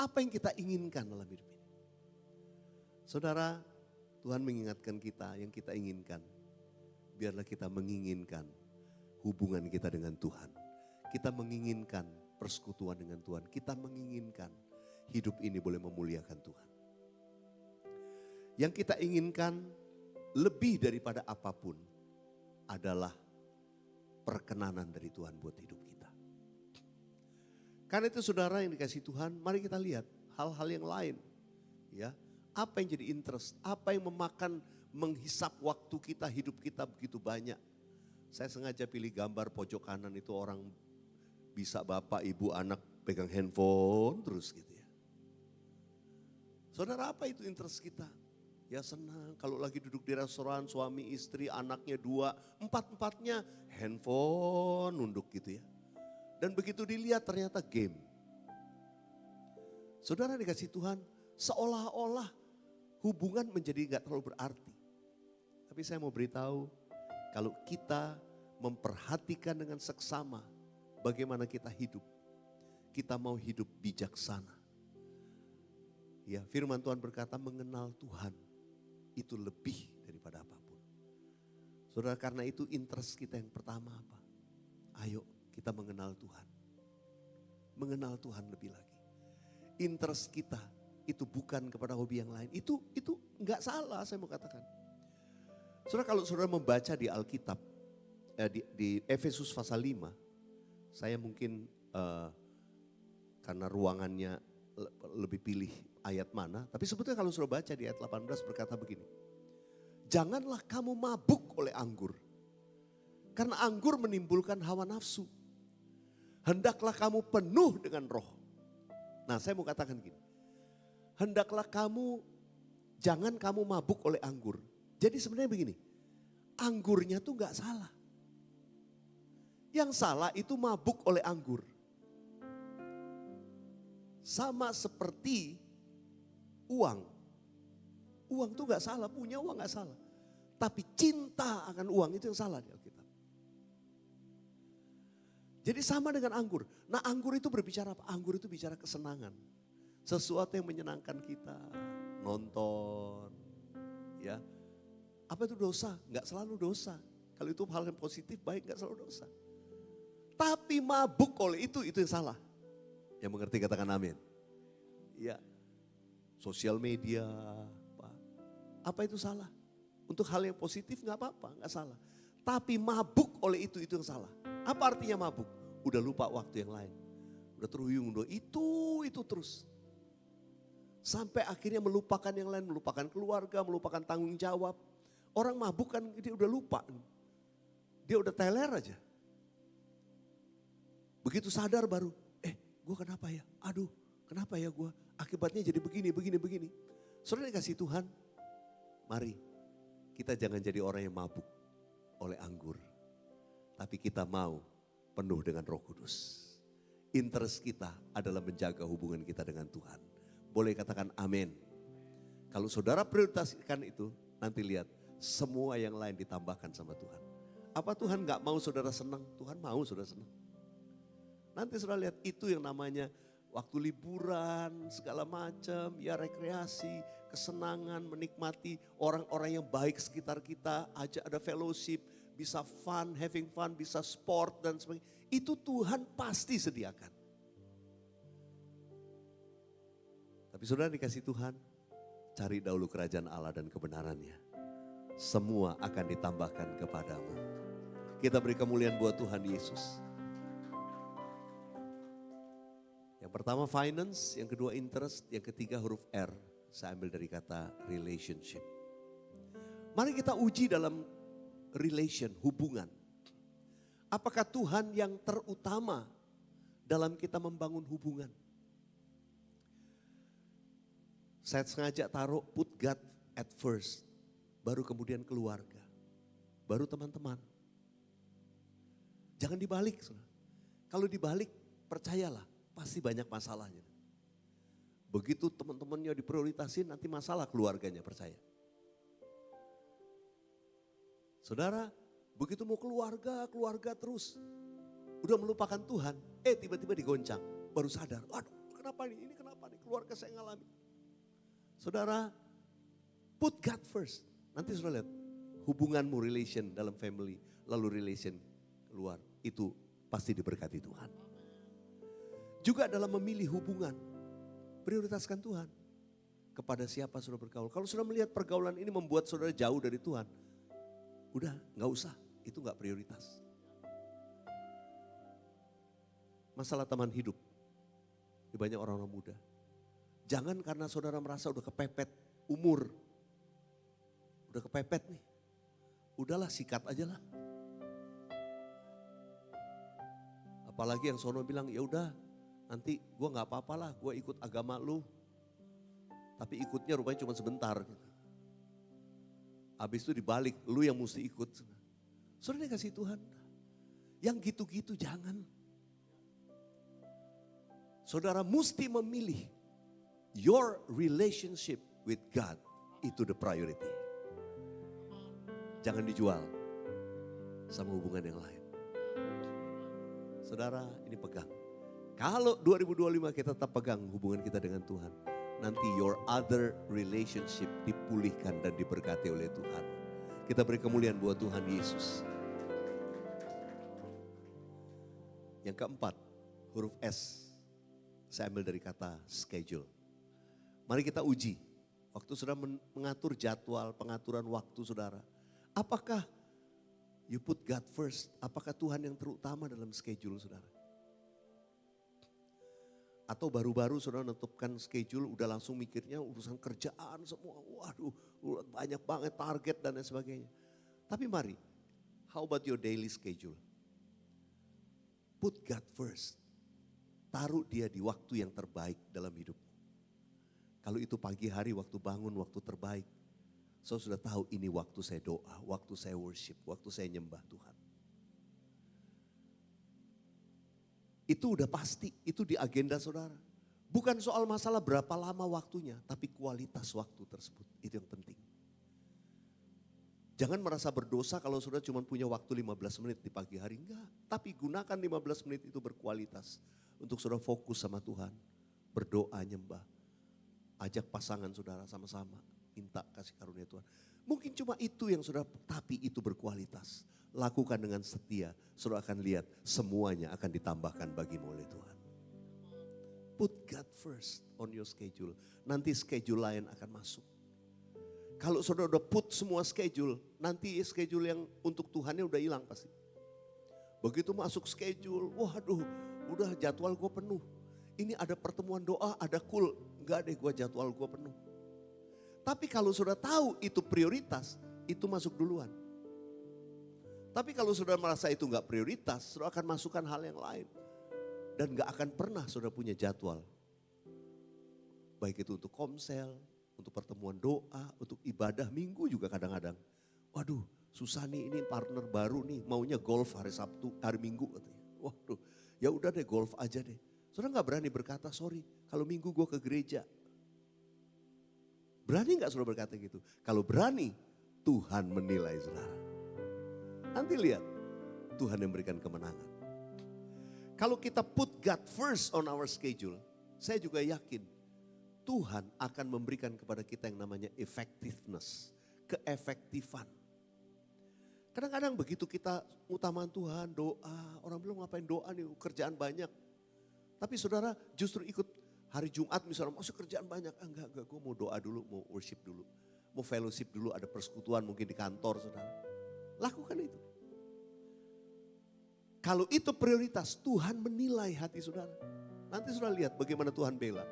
Apa yang kita inginkan dalam hidup ini. Saudara, Tuhan mengingatkan kita yang kita inginkan. Biarlah kita menginginkan hubungan kita dengan Tuhan. Kita menginginkan persekutuan dengan Tuhan. Kita menginginkan hidup ini boleh memuliakan Tuhan. Yang kita inginkan lebih daripada apapun adalah perkenanan dari Tuhan buat hidup kita. Karena itu saudara yang dikasih Tuhan, mari kita lihat hal-hal yang lain. Ya, apa yang jadi interest, apa yang menghisap waktu kita, hidup kita begitu banyak. Saya sengaja pilih gambar pojok kanan itu orang bisa bapak, ibu, anak pegang handphone terus gitu ya. Saudara, apa itu interest kita? Ya senang kalau lagi duduk di restoran, suami, istri, anaknya 2, 4-4-nya handphone nunduk gitu ya. Dan begitu dilihat ternyata game. Saudara dikasih Tuhan, seolah-olah hubungan menjadi gak terlalu berarti. Tapi saya mau beritahu, kalau kita memperhatikan dengan seksama bagaimana kita hidup, kita mau hidup bijaksana. Ya, firman Tuhan berkata mengenal Tuhan itu lebih daripada apapun. Saudara, karena itu interest kita yang pertama apa? Ayo kita mengenal Tuhan. Mengenal Tuhan lebih lagi. Interest kita itu bukan kepada hobi yang lain. Itu enggak salah saya mau katakan. Saudara, kalau saudara membaca di Alkitab, di Efesus pasal 5, saya mungkin karena ruangannya lebih pilih ayat mana. Tapi sebetulnya kalau saudara baca di ayat 18 berkata begini. Janganlah kamu mabuk oleh anggur. Karena anggur menimbulkan hawa nafsu. Hendaklah kamu penuh dengan roh. Nah, saya mau katakan gini. Hendaklah jangan kamu mabuk oleh anggur. Jadi sebenarnya begini, anggurnya tuh gak salah. Yang salah itu mabuk oleh anggur. Sama seperti uang. Uang tuh gak salah, punya uang gak salah. Tapi cinta akan uang itu yang salah di Alkitab. Jadi sama dengan anggur. Nah, anggur itu berbicara apa? Anggur itu bicara kesenangan. Sesuatu yang menyenangkan kita. Nonton. Ya. Apa itu dosa? Enggak selalu dosa. Kalau itu hal yang positif, baik, enggak selalu dosa. Tapi mabuk oleh itu yang salah. Yang mengerti katakan amin. Ya. Sosial media. Apa itu salah? Untuk hal yang positif enggak apa-apa, enggak salah. Tapi mabuk oleh itu yang salah. Apa artinya mabuk? Udah lupa waktu yang lain. Udah terhuyung, itu terus. Sampai akhirnya melupakan yang lain, melupakan keluarga, melupakan tanggung jawab. Orang mabuk kan dia udah lupa. Dia udah teler aja. Begitu sadar baru, gue kenapa ya? Aduh, kenapa ya gue? Akibatnya jadi begini. Saudara dikasih Tuhan, mari kita jangan jadi orang yang mabuk oleh anggur. Tapi kita mau penuh dengan Roh Kudus. Interest kita adalah menjaga hubungan kita dengan Tuhan. Boleh katakan amin. Kalau saudara prioritaskan itu, nanti lihat semua yang lain ditambahkan sama Tuhan. Apa Tuhan gak mau saudara senang? Tuhan mau saudara senang. Nanti saudara lihat itu yang namanya waktu liburan, segala macam, ya rekreasi, kesenangan, menikmati orang-orang yang baik sekitar kita, ajak ada fellowship, bisa fun, having fun, bisa sport dan sebagainya. Itu Tuhan pasti sediakan. Tapi saudara dikasih Tuhan, cari dahulu kerajaan Allah dan kebenarannya. Semua akan ditambahkan kepadamu. Kita beri kemuliaan buat Tuhan Yesus. Yang pertama finance, yang kedua interest, yang ketiga huruf R. Saya ambil dari kata relationship. Mari kita uji dalam hubungan. Apakah Tuhan yang terutama dalam kita membangun hubungan? Saya sengaja taruh put God at first. Baru kemudian keluarga. Baru teman-teman. Jangan dibalik. Kalau dibalik percayalah pasti banyak masalahnya. Begitu teman-temannya diprioritasin nanti masalah keluarganya percaya. Saudara, begitu mau keluarga terus. Udah melupakan Tuhan, tiba-tiba digoncang. Baru sadar, aduh kenapa nih, ini kenapa nih, keluarga saya ngalami. Saudara, put God first. Nanti saudara lihat, hubunganmu relation dalam family, lalu relation keluar. Itu pasti diberkati Tuhan. Juga dalam memilih hubungan, prioritaskan Tuhan. Kepada siapa saudara bergaul. Kalau saudara melihat pergaulan ini membuat saudara jauh dari Tuhan, udah gak usah, itu gak prioritas. Masalah teman hidup, di banyak orang-orang muda. Jangan karena saudara merasa udah kepepet umur, udah kepepet nih, udahlah sikat aja lah. Apalagi yang sono bilang ya udah nanti gue gak apa-apa lah, gue ikut agama lu. Tapi ikutnya rupanya cuma sebentar gitu. Habis itu dibalik, lu yang mesti ikut. Saudara dikasih Tuhan. Yang gitu-gitu jangan. Saudara mesti memilih. Your relationship with God, itu the priority. Jangan dijual sama hubungan yang lain. Saudara ini pegang. Kalau 2025 kita tetap pegang hubungan kita dengan Tuhan. Nanti your other relationship dipulihkan dan diberkati oleh Tuhan. Kita beri kemuliaan buat Tuhan Yesus. Yang keempat, huruf S. Saya ambil dari kata schedule. Mari kita uji. Waktu saudara mengatur jadwal, pengaturan waktu saudara. Apakah you put God first? Apakah Tuhan yang terutama dalam schedule saudara? Atau baru-baru saudara menentukan schedule udah langsung mikirnya urusan kerjaan semua. Waduh banyak banget target dan lain sebagainya. Tapi mari, how about your daily schedule? Put God first. Taruh dia di waktu yang terbaik dalam hidupmu. Kalau itu pagi hari waktu bangun, waktu terbaik. So sudah tahu ini waktu saya doa, waktu saya worship, waktu saya nyembah Tuhan. Itu udah pasti, itu di agenda saudara. Bukan soal masalah berapa lama waktunya, tapi kualitas waktu tersebut. Itu yang penting. Jangan merasa berdosa kalau saudara cuma punya waktu 15 menit di pagi hari. Enggak, tapi gunakan 15 menit itu berkualitas. Untuk saudara fokus sama Tuhan, berdoa, nyembah. Ajak pasangan saudara sama-sama, minta kasih karunia Tuhan. Mungkin cuma itu yang saudara, tapi itu berkualitas. Lakukan dengan setia, saudara akan lihat semuanya akan ditambahkan bagimu oleh Tuhan. Put God first on your schedule. Nanti schedule lain akan masuk. Kalau saudara udah put semua schedule, nanti schedule yang untuk Tuhannya udah hilang pasti. Begitu masuk schedule, waduh udah jadwal gue penuh. Ini ada pertemuan doa, ada cool. Enggak deh, gue jadwal gue penuh. Tapi kalau sudah tahu itu prioritas, itu masuk duluan. Tapi kalau sudah merasa itu enggak prioritas, sudah akan masukkan hal yang lain. Dan enggak akan pernah sudah punya jadwal. Baik itu untuk komsel, untuk pertemuan doa, untuk ibadah minggu juga kadang-kadang. Waduh, susah nih, ini partner baru nih, maunya golf hari Sabtu, hari Minggu katanya. Waduh, ya udah deh golf aja deh. Saudara nggak berani berkata sorry, kalau Minggu gue ke gereja. Berani nggak saudara berkata gitu? Kalau berani, Tuhan menilai saudara. Nanti lihat, Tuhan yang memberikan kemenangan. Kalau kita put God first on our schedule, saya juga yakin Tuhan akan memberikan kepada kita yang namanya effectiveness, keefektifan. Kadang-kadang begitu kita utamakan Tuhan, doa, orang bilang ngapain doa nih, kerjaan banyak. Tapi saudara justru ikut hari Jumat misalnya, masih kerjaan banyak. Enggak, gue mau doa dulu, mau worship dulu. Mau fellowship dulu, ada persekutuan mungkin di kantor saudara. Lakukan itu. Kalau itu prioritas, Tuhan menilai hati saudara. Nanti saudara lihat bagaimana Tuhan bela.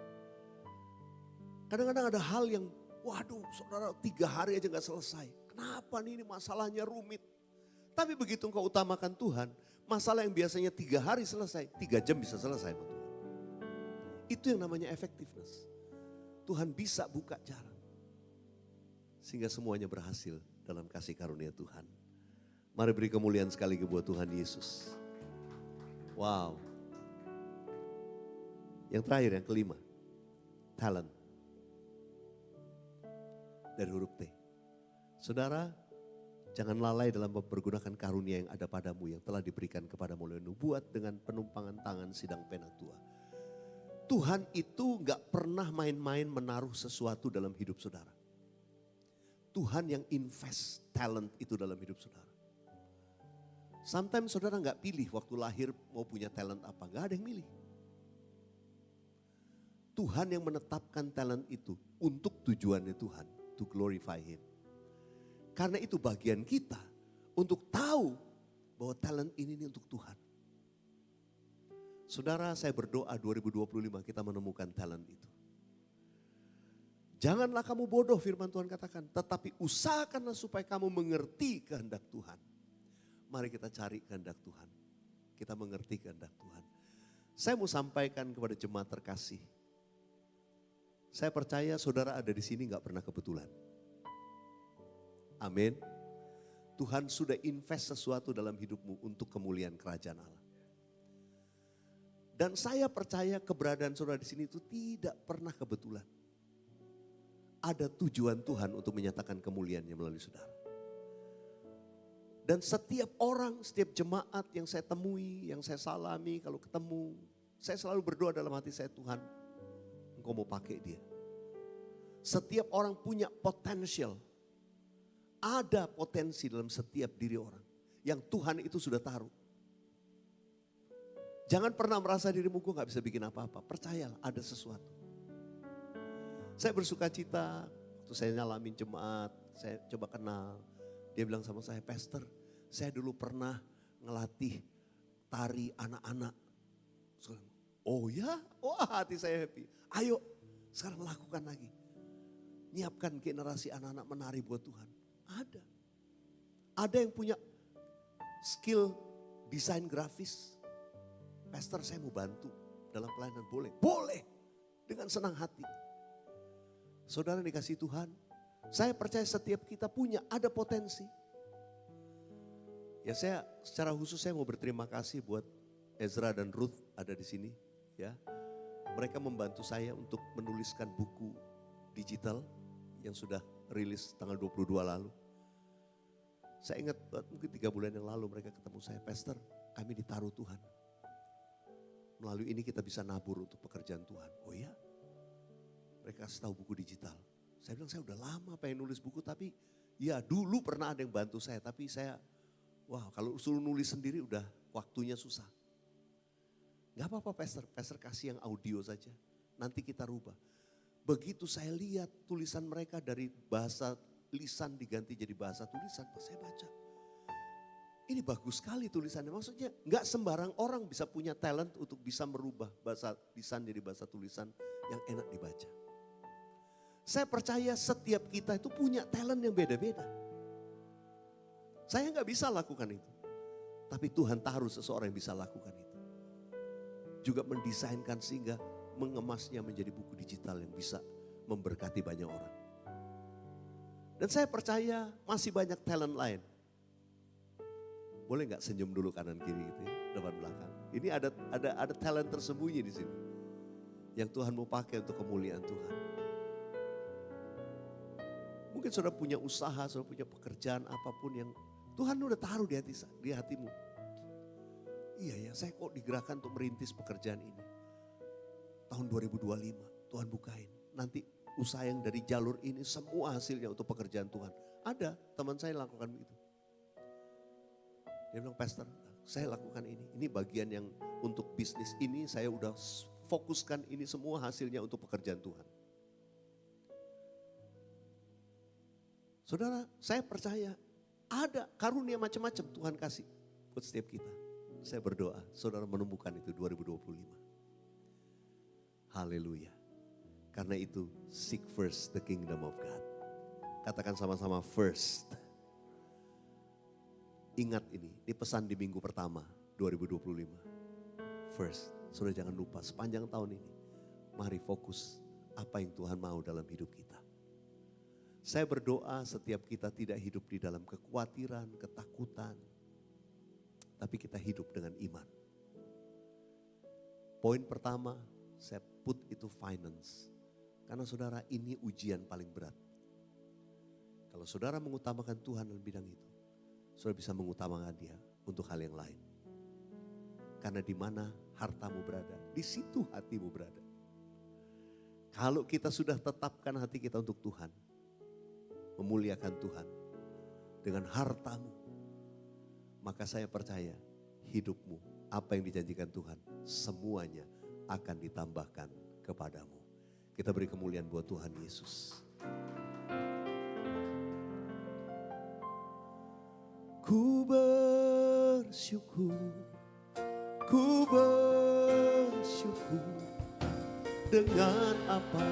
Kadang-kadang ada hal yang, waduh saudara 3 hari aja gak selesai. Kenapa nih ini masalahnya rumit. Tapi begitu engkau utamakan Tuhan, masalah yang biasanya 3 hari selesai, 3 jam bisa selesai sama Tuhan. Itu yang namanya effectiveness. Tuhan bisa buka jalan. Sehingga semuanya berhasil dalam kasih karunia Tuhan. Mari beri kemuliaan sekali lagi buat Tuhan Yesus. Wow. Yang terakhir, yang kelima. Talent. Dari huruf T. Saudara, jangan lalai dalam mempergunakan karunia yang ada padamu yang telah diberikan kepada melalui nubuat dengan penumpangan tangan sidang penatua. Tuhan itu gak pernah main-main menaruh sesuatu dalam hidup saudara. Tuhan yang invest talent itu dalam hidup saudara. Sometimes saudara gak pilih waktu lahir mau punya talent apa, gak ada yang milih. Tuhan yang menetapkan talent itu untuk tujuannya Tuhan, to glorify Him. Karena itu bagian kita untuk tahu bahwa talent ini untuk Tuhan. Saudara, saya berdoa 2025 kita menemukan talent itu. Janganlah kamu bodoh, firman Tuhan katakan, tetapi usahakanlah supaya kamu mengerti kehendak Tuhan. Mari kita cari kehendak Tuhan. Kita mengerti kehendak Tuhan. Saya mau sampaikan kepada jemaat terkasih. Saya percaya saudara ada di sini gak pernah kebetulan. Amin. Tuhan sudah invest sesuatu dalam hidupmu untuk kemuliaan kerajaan Allah. Dan saya percaya keberadaan saudara di sini itu tidak pernah kebetulan. Ada tujuan Tuhan untuk menyatakan kemuliaannya melalui saudara. Dan setiap orang, setiap jemaat yang saya temui, yang saya salami kalau ketemu, saya selalu berdoa dalam hati saya, Tuhan, Engkau mau pakai dia. Setiap orang punya potensial. Ada potensi dalam setiap diri orang. Yang Tuhan itu sudah taruh. Jangan pernah merasa dirimu gue gak bisa bikin apa-apa. Percayalah ada sesuatu. Saya bersuka cita waktu saya nyalamin jemaat. Saya coba kenal. Dia bilang sama saya, Pastor, saya dulu pernah ngelatih tari anak-anak. Oh ya? Wah, hati saya happy. Ayo sekarang lakukan lagi. Nyiapkan generasi anak-anak menari buat Tuhan. Ada. Ada yang punya skill desain grafis. Pastor, saya mau bantu dalam pelayanan, boleh? Boleh, dengan senang hati. Saudara dikasih Tuhan, saya percaya setiap kita punya, ada potensi. Ya saya secara khusus saya mau berterima kasih buat Ezra dan Ruth ada di sini. Ya, mereka membantu saya untuk menuliskan buku digital yang sudah rilis tanggal 22 lalu. Saya ingat mungkin 3 bulan yang lalu mereka ketemu saya, Pastor, kami ditaruh Tuhan. Melalui ini kita bisa nabur untuk pekerjaan Tuhan. Oh ya? Mereka kasih tahu buku digital. Saya bilang saya udah lama pengen nulis buku tapi ya dulu pernah ada yang bantu saya. Tapi saya, wah kalau suruh nulis sendiri udah waktunya susah. Gak apa-apa pastor kasih yang audio saja. Nanti kita rubah. Begitu saya lihat tulisan mereka dari bahasa lisan diganti jadi bahasa tulisan. Pas saya baca, ini bagus sekali tulisannya. Maksudnya gak sembarang orang bisa punya talent untuk bisa merubah bahasa lisan jadi bahasa tulisan yang enak dibaca. Saya percaya setiap kita itu punya talent yang beda-beda. Saya gak bisa lakukan itu. Tapi Tuhan taruh seseorang yang bisa lakukan itu. Juga mendesainkan sehingga mengemasnya menjadi buku digital yang bisa memberkati banyak orang. Dan saya percaya masih banyak talent lain. Boleh gak senyum dulu kanan kiri gitu ya, depan belakang. Ini ada talent tersembunyi di sini. Yang Tuhan mau pakai untuk kemuliaan Tuhan. Mungkin saudara punya usaha, saudara punya pekerjaan apapun yang Tuhan udah taruh di hatimu. Iya ya, saya kok digerakkan untuk merintis pekerjaan ini. Tahun 2025, Tuhan bukain. Nanti usaha yang dari jalur ini semua hasilnya untuk pekerjaan Tuhan. Ada, teman saya lakukan begitu. Dia bilang, pastor saya lakukan ini. Ini bagian yang untuk bisnis ini saya udah fokuskan ini semua hasilnya untuk pekerjaan Tuhan. Saudara, saya percaya ada karunia macam-macam Tuhan kasih buat setiap kita. Saya berdoa, saudara menemukan itu 2025. Haleluya. Karena itu, seek first the kingdom of God. Katakan sama-sama first. Ingat ini pesan di minggu pertama 2025. First, saudara jangan lupa sepanjang tahun ini. Mari fokus apa yang Tuhan mau dalam hidup kita. Saya berdoa setiap kita tidak hidup di dalam kekhawatiran, ketakutan. Tapi kita hidup dengan iman. Poin pertama, saya put itu finance. Karena saudara ini ujian paling berat. Kalau saudara mengutamakan Tuhan dalam bidang itu, saudara bisa mengutamakan Dia untuk hal yang lain. Karena di mana hartamu berada, di situ hatimu berada. Kalau kita sudah tetapkan hati kita untuk Tuhan, memuliakan Tuhan dengan hartamu, maka saya percaya hidupmu, apa yang dijanjikan Tuhan, semuanya akan ditambahkan kepadamu. Kita beri kemuliaan buat Tuhan Yesus. Ku bersyukur dengan apa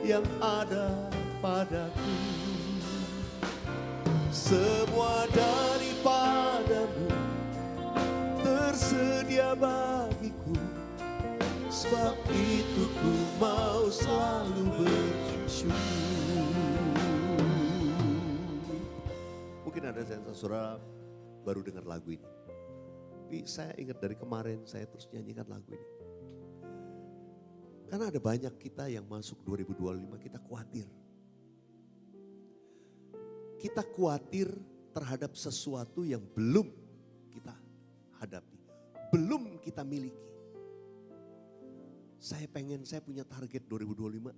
yang ada padaku. Semua daripadamu tersedia bagiku. Sebab itu ku mau selalu bersyukur. Mungkin ada saudara baru dengar lagu ini. Tapi saya ingat dari kemarin saya terus nyanyikan lagu ini. Karena ada banyak kita yang masuk 2025 kita khawatir. Kita khawatir terhadap sesuatu yang belum kita hadapi. Belum kita miliki. Saya punya target 2025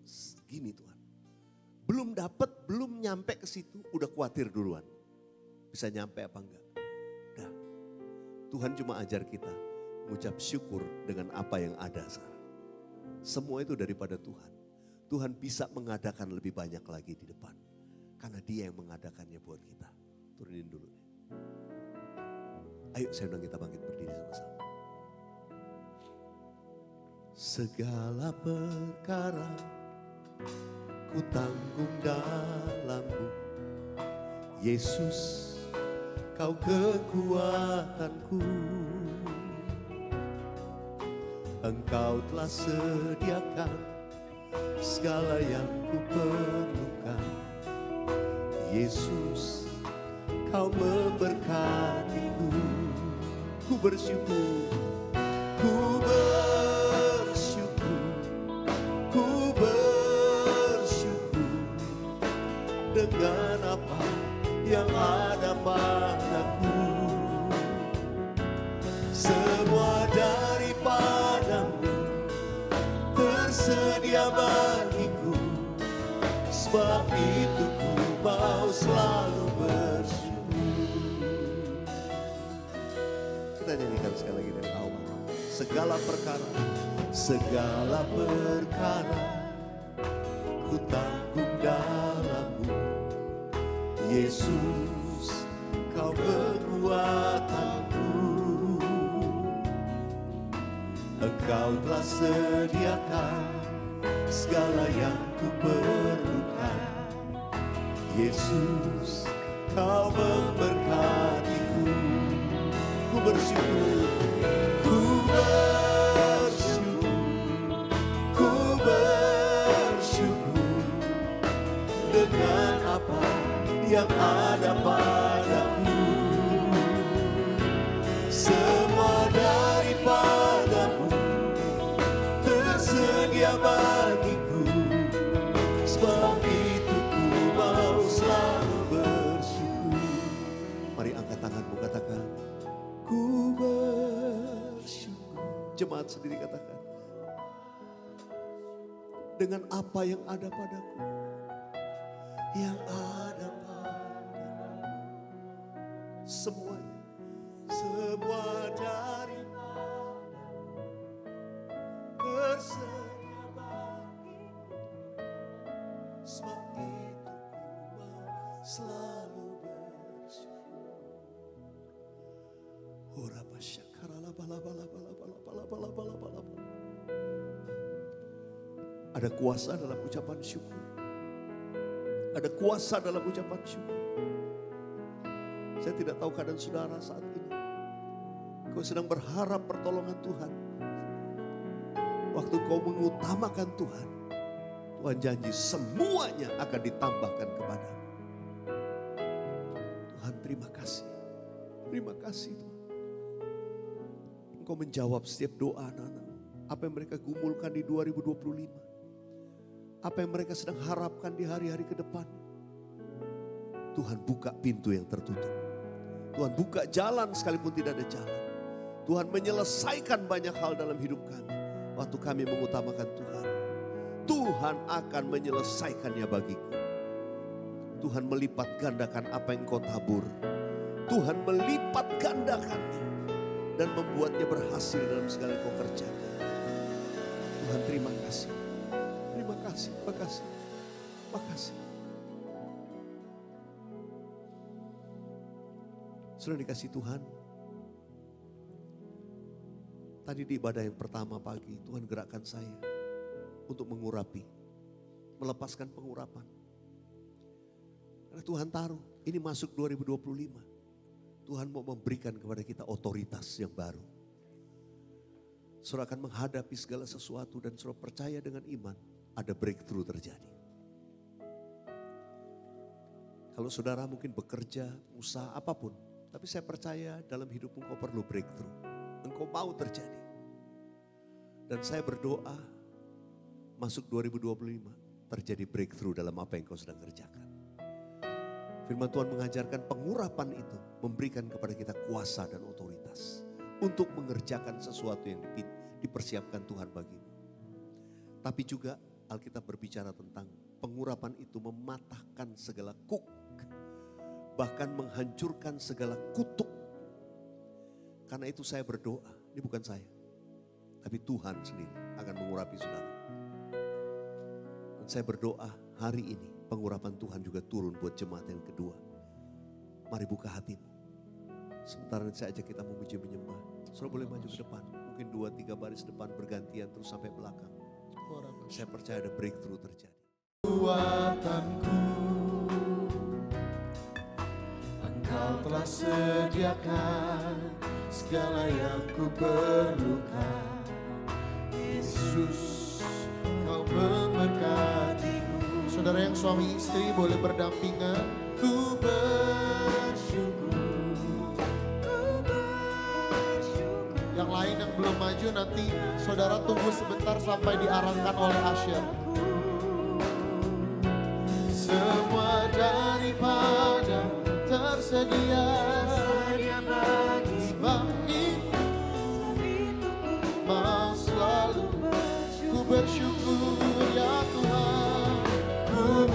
gini Tuhan. Belum dapat, belum nyampe ke situ, udah khawatir duluan. Bisa nyampe apa enggak? Udah. Tuhan cuma ajar kita mengucap syukur dengan apa yang ada sekarang. Semua itu daripada Tuhan. Tuhan bisa mengadakan lebih banyak lagi di depan. Karena Dia yang mengadakannya buat kita. Turunin dulu. Ayo saya undang kita bangkit berdiri sama-sama. Segala perkara ku tanggung dalam-Mu. Yesus, Kau kekuatanku. Engkau telah sediakan segala yang ku perlukan. Yesus, Kau memberkatiku. Ku bersyukur, ku bersyukur, ku bersyukur dengan apa yang ada padaku. Semua daripadamu tersedia bagiku. sebab itu ku mau selalu bersyukur. Kita nyanyikan sekali lagi dari awal. Segala perkara ku tanggung dalam-Mu, Yesus, Kau kekuatanku. Engkau telah sediakan segala yang ku perlukan, Yesus, Kau memberkatiku. Ku bersyukur, ku bersyukur dengan apa yang ada padaku. Semua daripada-Mu tersedia bagiku, sebab itu ku mau selalu bersyukur. Mari angkat tanganmu, katakan, ku bersyukur. Jemaat sendiri katakan, dengan apa yang ada padaku, yang ada padaku, semuanya, semua daripada tersedia bagiku, sebab itu ku mau selalu bersyukur. Ora basyakara bala. Ada kuasa dalam ucapan syukur. Ada kuasa dalam ucapan syukur. Saya tidak tahu keadaan saudara saat ini. Kau sedang berharap pertolongan Tuhan. Waktu kau mengutamakan Tuhan, Tuhan janji semuanya akan ditambahkan kepadamu. Tuhan, terima kasih. Terima kasih Tuhan. Engkau menjawab setiap doa anak-anak. Apa yang mereka gumulkan di 2025. Apa yang mereka sedang harapkan di hari-hari ke depan. Tuhan buka pintu yang tertutup. Tuhan buka jalan sekalipun tidak ada jalan. Tuhan menyelesaikan banyak hal dalam hidup kami. Waktu kami mengutamakan Tuhan. Tuhan akan menyelesaikannya bagiku. Tuhan melipat gandakan apa yang kau tabur. Tuhan melipat gandakannya. Dan membuatnya berhasil dalam segala yang kau kerjakan. Tuhan, terima kasih. Terima kasih, terima kasih, terima kasih. Sudah dikasih Tuhan. Tadi di ibadah yang pertama pagi, Tuhan gerakkan saya untuk mengurapi, melepaskan pengurapan. Karena Tuhan taruh, ini masuk 2025. Tuhan mau memberikan kepada kita otoritas yang baru. Saudara akan menghadapi segala sesuatu dan saudara percaya dengan iman, ada breakthrough terjadi. Kalau saudara mungkin bekerja, usaha apapun, tapi saya percaya dalam hidupmu engkau perlu breakthrough. Engkau mau terjadi. Dan saya berdoa masuk 2025 terjadi breakthrough dalam apa yang kau sedang kerjakan. Firman Tuhan mengajarkan pengurapan itu memberikan kepada kita kuasa dan otoritas untuk mengerjakan sesuatu yang dipersiapkan Tuhan bagimu. Tapi juga Alkitab berbicara tentang pengurapan itu mematahkan segala kuk, bahkan menghancurkan segala kutuk. Karena itu saya berdoa, ini bukan saya, tapi Tuhan sendiri akan mengurapi saudara. Dan saya berdoa hari ini pengurapan Tuhan juga turun buat jemaat yang kedua. Mari buka hatimu. Sementara saya ajak kita memuji menyembah. Saudara boleh maju ke depan. Mungkin 2-3 baris depan bergantian terus sampai belakang. Saya percaya ada breakthrough terjadi. Kekuatanku, Engkau telah sediakan segala yang ku perlukan. Yesus, Kau memberkatiku. Saudara yang suami istri boleh berdampingan. Ku bersyukur. Yang lain yang belum maju nanti saudara tunggu sebentar sampai diarahkan oleh Asher. Semua daripada tersedia bagi, sebab itu mau selalu ku bersyukur ya Tuhan. Ku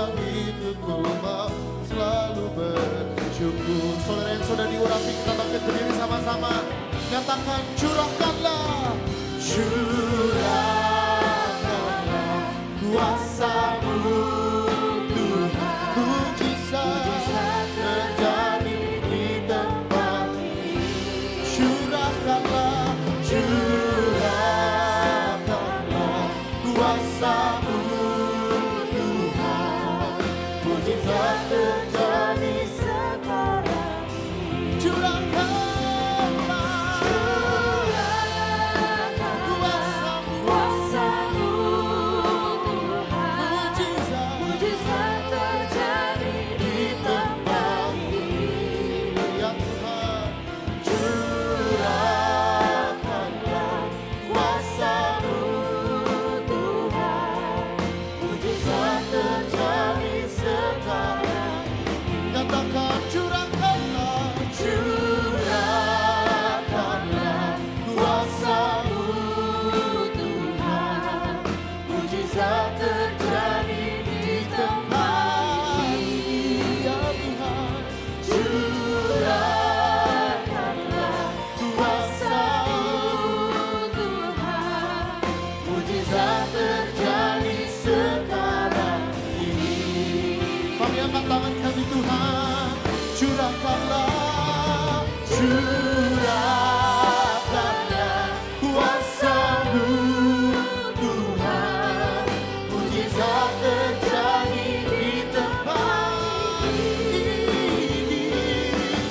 Sebab itu ku mau selalu bersyukur. Saudara yang sudah diurapi, kita bangkit berdiri sama-sama. Nyatakan curahkanlah, curahkanlah kuasa-Mu Tuhan. Mujizat terjadi di tempat ini. Curahkanlah, curahkanlah kuasa-Mu Tuhan. Mujizat terjadi sekarang ini. Curahkanlah kuasa-Mu Tuhan. Mujizat terjadi di tempat ini. Ya Tuhan, curahkanlah kuasa-Mu Tuhan. Mujizat terjadi sekarang ini. Katakan curahkanlah, curahkanlah kuasa-Mu Tuhan. Mujizat terjadi di tempat ini. Ya Tuhan, curahkanlah kuasa-Mu Tuhan. Mujizat terjadi sekarang ini. Kami angkat tangan kami Tuhan, curahkanlah, curahkanlah kuasa-Mu Tuhan. Mujizat terjadi di tempat ini.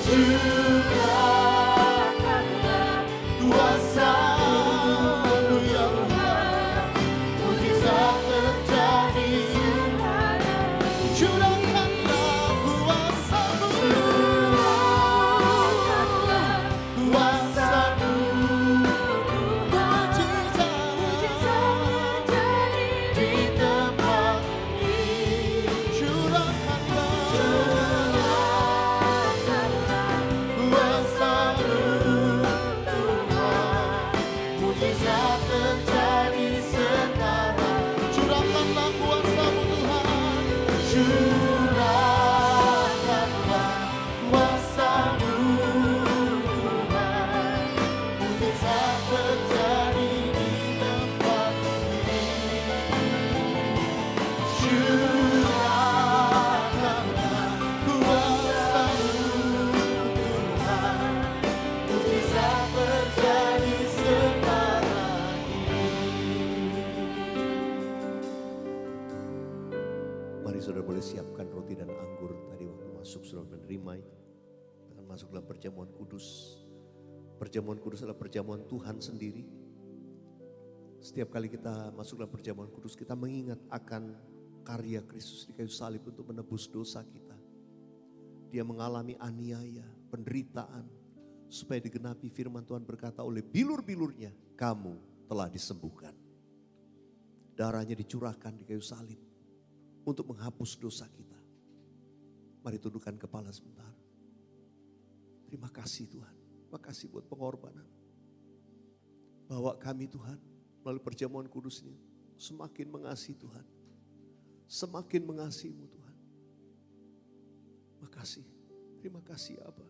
Curahkanlah kuasa-Mu ya Tuhan. Mujizat terjadi sekarang. Curahkanlah kuasa-Mu, kuasa-Mu. Mujizat terjadi di tempat ini. Curahkanlah kuasa-Mu Tuhan. Mujizat terjadi sekarang. Curahkanlah kuasa-Mu Tuhan. Curahkanlah kuasa-Mu Tuhan. Mujizat terjadi di tempat ini. Curahkanlah kuasa-Mu Tuhan. Mujizat terjadi sekarang ini. Mari saudara boleh siapkan roti dan anggur. Tadi waktu masuk saudara menerima itu. Kita akan masuk dalam perjamuan kudus. Perjamuan kudus adalah perjamuan Tuhan sendiri. Setiap kali kita masuk dalam perjamuan kudus, kita mengingat akan karya Kristus di kayu salib untuk menebus dosa kita. Dia mengalami aniaya, penderitaan, supaya digenapi firman Tuhan berkata, oleh bilur-bilurnya kamu telah disembuhkan. Darahnya dicurahkan di kayu salib untuk menghapus dosa kita. Mari tundukkan kepala sebentar. Terima kasih Tuhan. Terima kasih buat pengorbanan. Bawa kami Tuhan melalui perjamuan kudus ini semakin mengasihi Tuhan. Semakin mengasihi-Mu Tuhan. Makasih. Terima kasih Abba.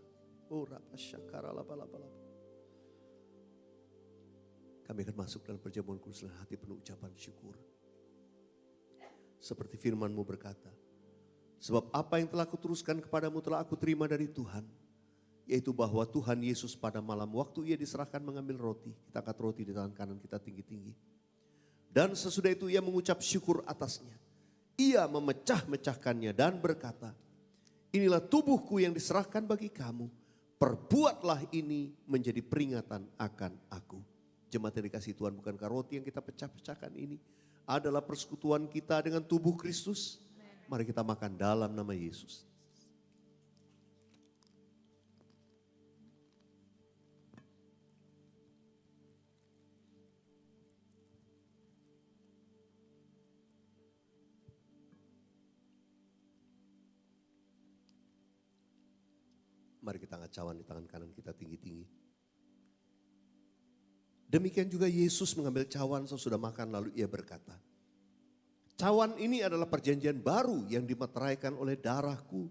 Oh rapa syakara lapa. Kami akan masuk dalam perjamuan kudus dengan hati penuh ucapan syukur. Seperti firman-Mu berkata, sebab apa yang telah kuteruskan kepadamu telah aku terima dari Tuhan. Yaitu bahwa Tuhan Yesus pada malam waktu ia diserahkan mengambil roti. Kita angkat roti di tangan kanan kita tinggi-tinggi. Dan sesudah itu ia mengucap syukur atasnya. Ia memecah-mecahkannya dan berkata, inilah tubuhku yang diserahkan bagi kamu. Perbuatlah ini menjadi peringatan akan aku. Jemaat yang dikasihi Tuhan, bukankah roti yang kita pecah-pecahkan ini adalah persekutuan kita dengan tubuh Kristus? Mari kita makan dalam nama Yesus. Mari kita angkat cawan di tangan kanan kita tinggi-tinggi. Demikian juga Yesus mengambil cawan sesudah makan lalu ia berkata, Cawan ini adalah perjanjian baru yang dimeteraikan oleh darahku.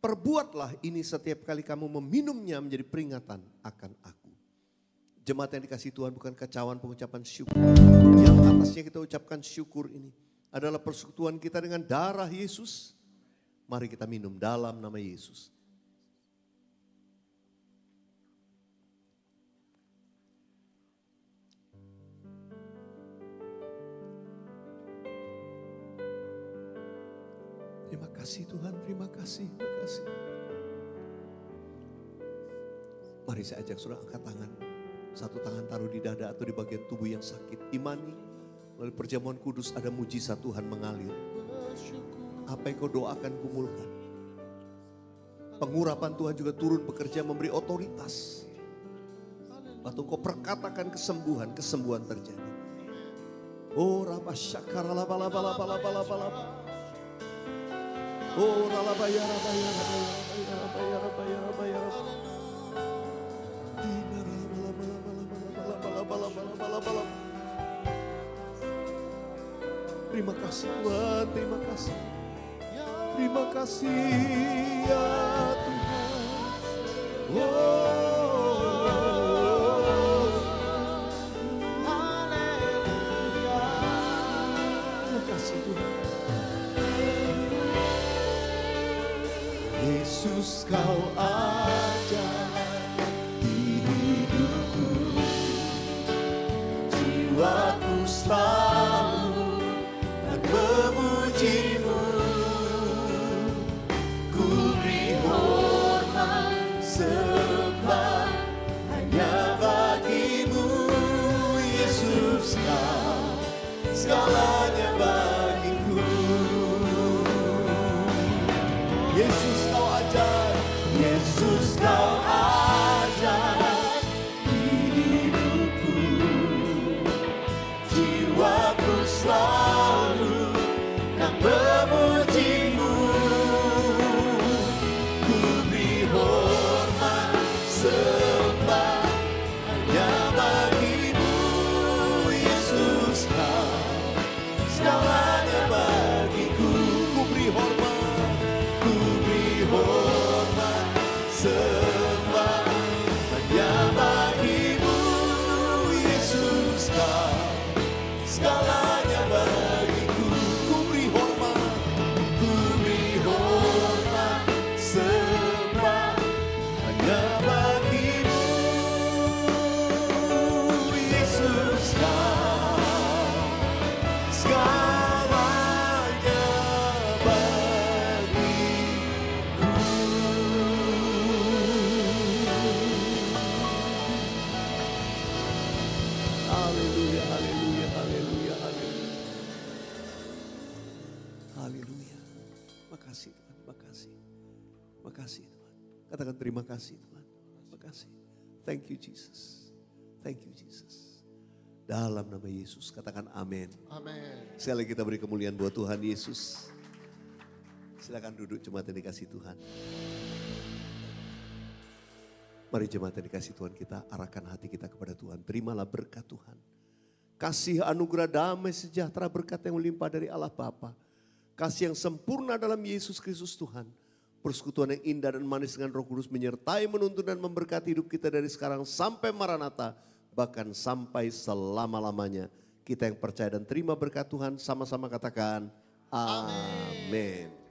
Perbuatlah ini setiap kali kamu meminumnya menjadi peringatan akan aku. Jemaat yang dikasihi Tuhan, bukankah cawan pengucapan syukur? Yang atasnya kita ucapkan syukur ini adalah persekutuan kita dengan darah Yesus. Mari kita minum dalam nama Yesus. Terima kasih Tuhan, terima kasih, terima kasih. Mari saya ajak saudara angkat tangan. Satu tangan taruh di dada atau di bagian tubuh yang sakit. Imani melalui perjamuan kudus ada mujizat Tuhan mengalir. Apa yang kau doakan gumulkan. Pengurapan Tuhan juga turun bekerja memberi otoritas. Waktu kau perkatakan kesembuhan, kesembuhan terjadi. Oh rabba syakara laba laba laba laba laba laba. Oh ralabaya rabaya rabaya rabaya rabaya rabaya rabaya. Terima kasih Tuhan, terima kasih. Terima kasih ya Tuhan. Terima kasih Tuhan. Yesus kau aja di hidupku, jiwaku selalu dan memujimu. Ku beri hormat sembah hanya bagimu. Yesus kau segalanya bagiku. Yesus kau ajar, Yesus kau ajar di hidupku, jiwaku selalu kan memujimu. Ku beri hormat sembah hanya bagimu. Yesus kau segalanya bagiku. Ku beri hormat sembah hanya bagimu. Yesus kau segalanya bagiku. Ku beri hormat sembah hanya bagimu. Yesus kau segalanya bagiku. Haleluya, haleluya, haleluya, haleluya. Haleluya. Makasih Tuhan, makasih. Makasih Tuhan. Katakan terima kasih Tuhan. Makasih. Thank you Jesus. Thank you Jesus. Dalam nama Yesus katakan amin. Amin. Sekali lagi kita beri kemuliaan buat Tuhan Yesus. Silakan duduk jemaat yang dikasih Tuhan. Mari jemaat yang dikasih Tuhan, kita arahkan hati kita kepada Tuhan. Terimalah berkat Tuhan. Kasih anugerah damai sejahtera berkat yang melimpah dari Allah Bapa. Kasih yang sempurna dalam Yesus Kristus Tuhan. Persekutuan yang indah dan manis dengan Roh Kudus menyertai, menuntun dan memberkati hidup kita dari sekarang sampai Maranatha. Bahkan sampai selama-lamanya. Kita yang percaya dan terima berkat Tuhan sama-sama katakan amin.